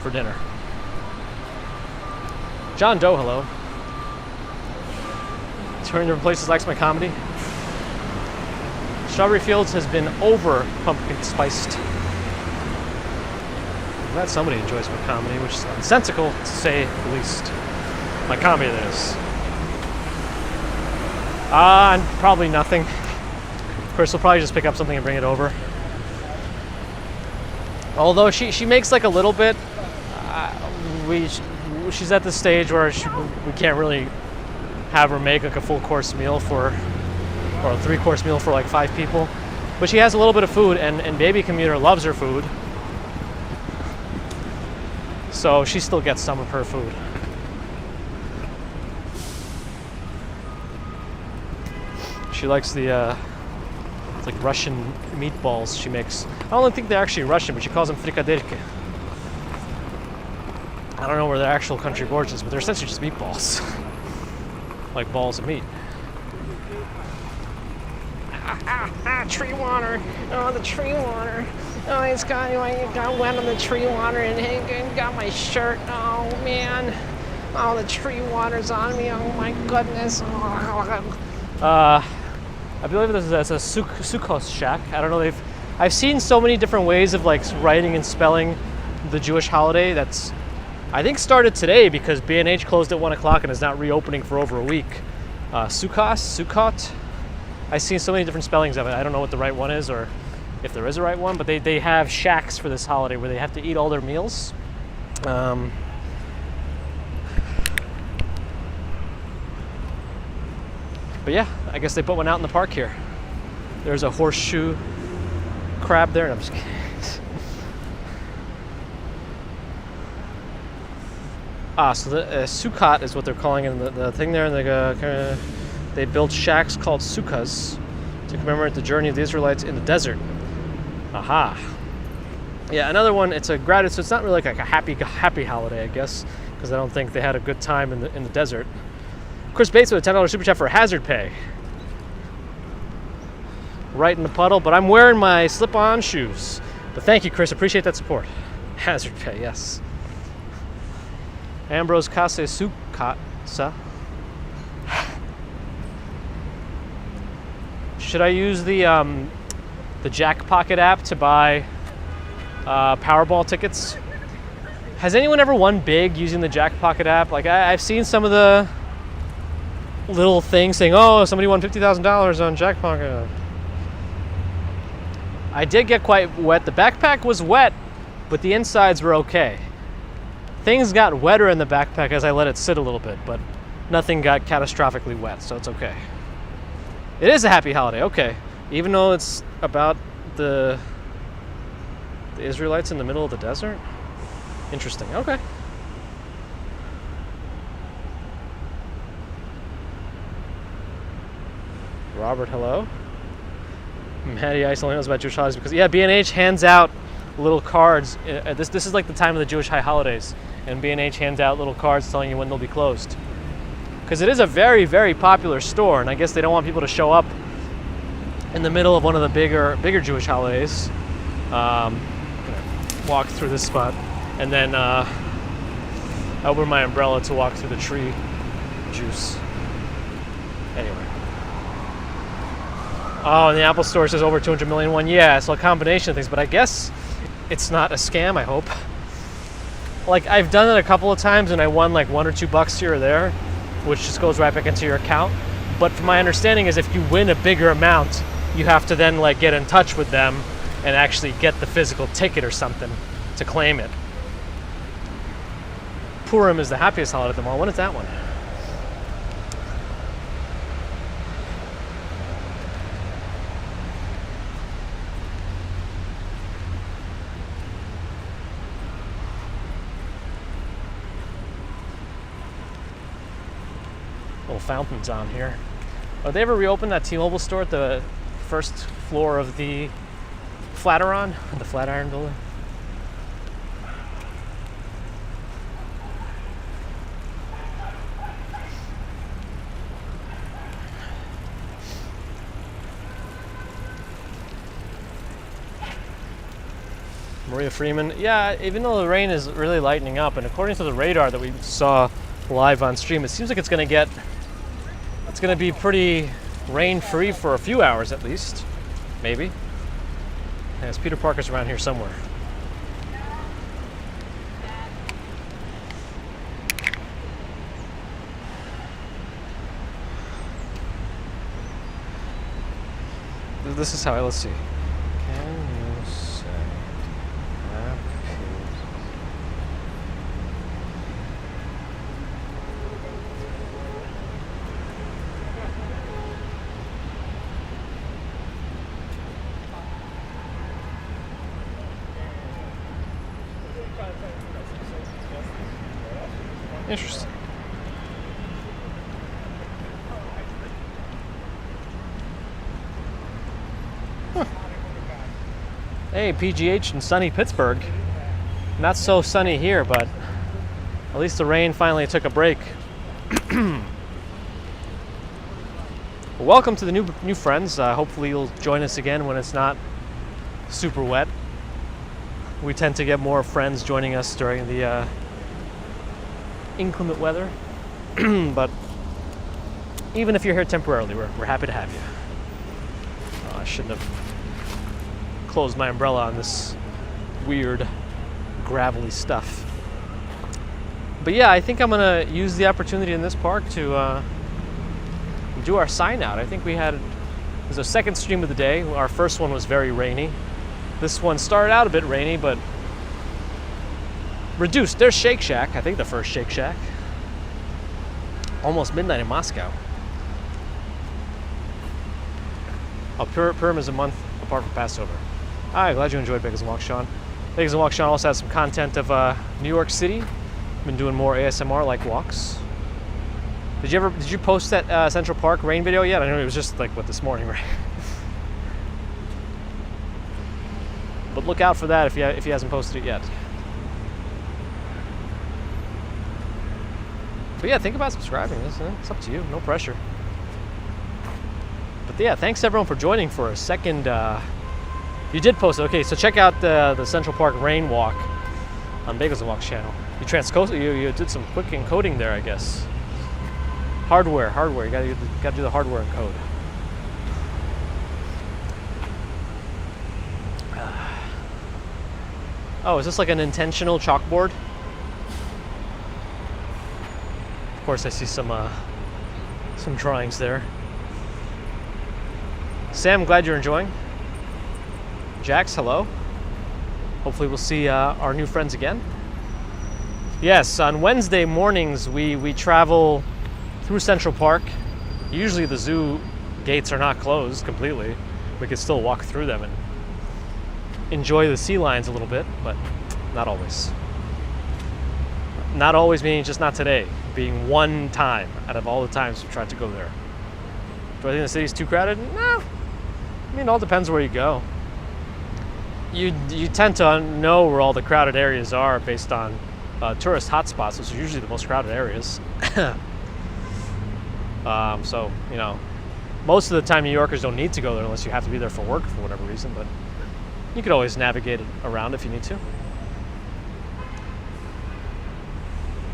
for dinner. John Doe, hello. Touring different places likes my comedy. Strawberry Fields has been over pumpkin spiced. I'm glad somebody enjoys my comedy, which is nonsensical to say the least. My comedy, that is. Probably nothing. Chris will probably just pick up something and bring it over. Although she makes like a little bit. She's at the stage where we can't really have her make like a full course meal or a 3-course meal for like 5 people. But she has a little bit of food, and baby commuter loves her food. So she still gets some of her food. She likes the it's like Russian meatballs she makes. I don't think they're actually Russian, but she calls them frikadelki. I don't know where their actual country of origin is, but they're essentially just meatballs. Like balls of meat. Tree water. Oh, the tree water. Oh, it got wet on the tree water and it got my shirt. Oh, man. Oh, the tree water's on me. Oh, my goodness. I believe that's a Sukkot shack. I don't know. I've seen so many different ways of like writing and spelling the Jewish holiday. That's, I think, started today because B&H closed at 1 o'clock and is not reopening for over a week. Sukkot. I've seen so many different spellings of it. I don't know what the right one is or if there is a right one, but they have shacks for this holiday where they have to eat all their meals. But yeah, I guess they put one out in the park here. There's a horseshoe crab there. I'm just kidding. So the Sukkot is what they're calling it. The thing there, and they built shacks called sukkahs to commemorate the journey of the Israelites in the desert. Aha. Yeah, another one. It's a gratitude. So it's not really like a happy holiday, I guess, because I don't think they had a good time in the desert. Chris Bates with a $10 super chat for hazard pay. Right in the puddle, but I'm wearing my slip-on shoes. But thank you, Chris. Appreciate that support. Hazard pay, yes. Ambrose Kase Sukatsa. Should I use the Jack Pocket app to buy Powerball tickets? Has anyone ever won big using the Jack Pocket app? Like I've seen some of the little things saying, "Oh, somebody won $50,000 on Jack Pocket." I did get quite wet. The backpack was wet, but the insides were okay. Things got wetter in the backpack as I let it sit a little bit, but nothing got catastrophically wet, so it's okay. It is a happy holiday, okay. Even though it's about the Israelites in the middle of the desert? Interesting, okay. Robert, hello. Maddie Ice only knows about Jewish holidays because, yeah, B&H hands out little cards. This is like the time of the Jewish high holidays, and B&H hands out little cards telling you when they'll be closed. Because it is a very, very popular store, and I guess they don't want people to show up in the middle of one of the bigger Jewish holidays. I'm gonna walk through this spot, and then I open my umbrella to walk through the tree juice. Anyway. Oh, and the Apple Store says over 200 million one. Yeah, so a combination of things, but I guess it's not a scam, I hope. Like, I've done it a couple of times, and I won like $1 or $2 here or there, which just goes right back into your account. But from my understanding is if you win a bigger amount, you have to then like get in touch with them and actually get the physical ticket or something to claim it. Purim is the happiest holiday of them all. When is that one? fountains on here. Oh, they ever reopened that T-Mobile store at the first floor of the Flatiron, the Flatiron building? Maria Freeman. Yeah, even though the rain is really lightening up, and according to the radar that we saw live on stream, it seems like it's going to be pretty rain-free for a few hours at least, maybe. Yes, Peter Parker's around here somewhere. This is how let's see. Can you say interesting. Huh. Hey, PGH in sunny Pittsburgh. Not so sunny here, but at least the rain finally took a break. Welcome to the new friends. Hopefully you'll join us again when it's not super wet. We tend to get more friends joining us during the inclement weather. But even if you're here temporarily, we're happy to have you. I shouldn't have closed my umbrella on this weird gravelly stuff. But yeah, I think I'm gonna use the opportunity in this park to do our sign out. I think it was a second stream of the day. Our first one was very rainy. This one started out a bit rainy, but reduced. There's Shake Shack. I think the first Shake Shack. Almost midnight in Moscow. Oh, Purim is a month apart from Passover. Alright, glad you enjoyed Bagels and Walk, Sean. Bagels and Walk, Sean also has some content of New York City. Been doing more ASMR like walks. Did you post that Central Park rain video yet? I know it was just like this morning, right? But look out for that if he hasn't posted it yet. But yeah, think about subscribing. It's up to you. No pressure. But yeah, thanks everyone for joining for a second. You did post it. Okay, so check out the Central Park rain walk on Bagels and Walk's channel. You did some quick encoding there, I guess. Hardware. You gotta do the hardware encode. Oh, is this like an intentional chalkboard? Of course, I see some drawings there. Sam, glad you're enjoying. Jax, hello. Hopefully we'll see our new friends again. Yes, on Wednesday mornings we travel through Central Park. Usually the zoo gates are not closed completely. We can still walk through them and enjoy the sea lions a little bit, but not always. Not always meaning just not today, being one time out of all the times we've tried to go there. Do I think the city's too crowded? No. I mean, it all depends where you go. You tend to know where all the crowded areas are based on tourist hotspots, which are usually the most crowded areas. So, you know, most of the time New Yorkers don't need to go there unless you have to be there for work for whatever reason, but you could always navigate it around if you need to.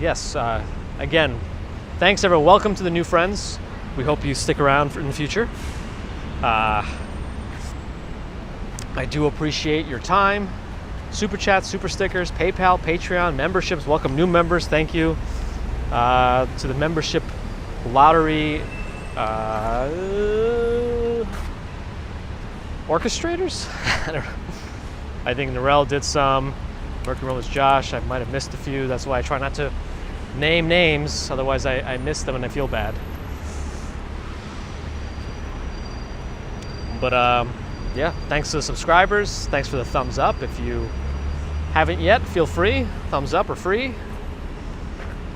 Yes, again, thanks everyone. Welcome to the new friends. We hope you stick around in the future. I do appreciate your time. Super chats, super stickers, PayPal, Patreon, memberships. Welcome new members. Thank you to the membership lottery orchestrators. I don't know. I think Narelle did some. Mercury was Josh. I might have missed a few. That's why I try not to name names. Otherwise, I miss them and I feel bad. But yeah, thanks to the subscribers. Thanks for the thumbs up. If you haven't yet, feel free. Thumbs up or free.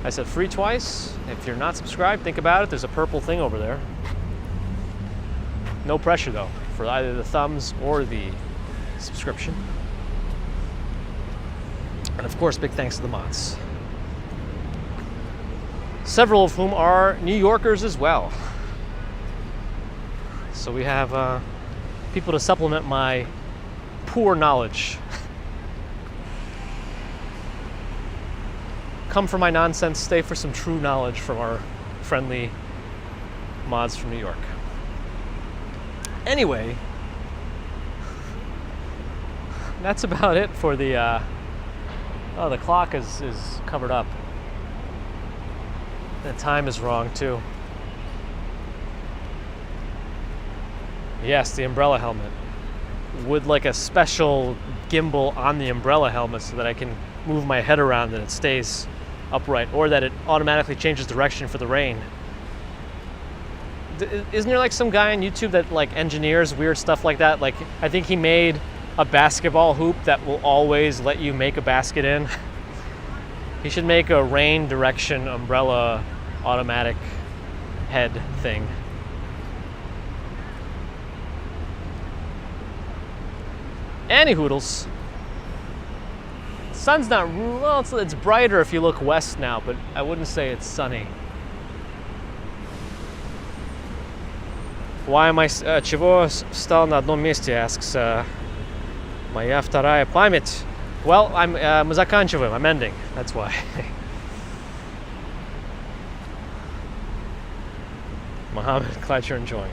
I said free twice. If you're not subscribed, think about it. There's a purple thing over there. No pressure though, for either the thumbs or the subscription. And of course, big thanks to the mods. Several of whom are New Yorkers as well. So we have people to supplement my poor knowledge. Come for my nonsense, stay for some true knowledge from our friendly mods from New York. Anyway, that's about it for the, oh, the clock is covered up. The time is wrong too. Yes, the umbrella helmet. With like a special gimbal on the umbrella helmet so that I can move my head around and it stays upright, or that it automatically changes direction for the rain. Isn't there like some guy on YouTube that like engineers weird stuff like that? Like I think he made a basketball hoop that will always let you make a basket in. He should make a rain direction umbrella automatic head thing. Anyhoodles. Sun's not, well, it's brighter if you look west now, but I wouldn't say it's sunny. Why am I, чего встал на одном месте, asks моя вторая память. Well, мы заканчиваем, I'm ending, that's why. Mohammed, glad you're enjoying.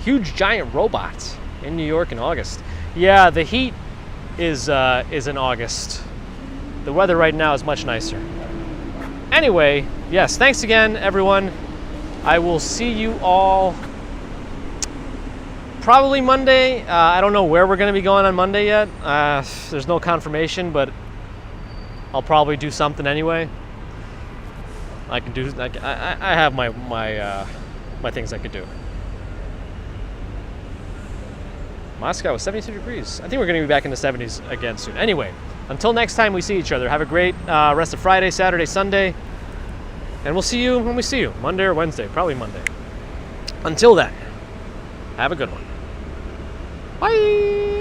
Huge giant robot in New York in August. Yeah, the heat is in August. The weather right now is much nicer. Anyway, yes, thanks again, everyone. I will see you all probably Monday. I don't know where we're going to be going on Monday yet. There's no confirmation, but I'll probably do something anyway. I can do. I have my things I could do. Moscow was 72 degrees. I think we're going to be back in the 70s again soon. Anyway, until next time we see each other, have a great rest of Friday, Saturday, Sunday. And we'll see you when we see you, Monday or Wednesday, probably Monday. Until then, have a good one. Bye!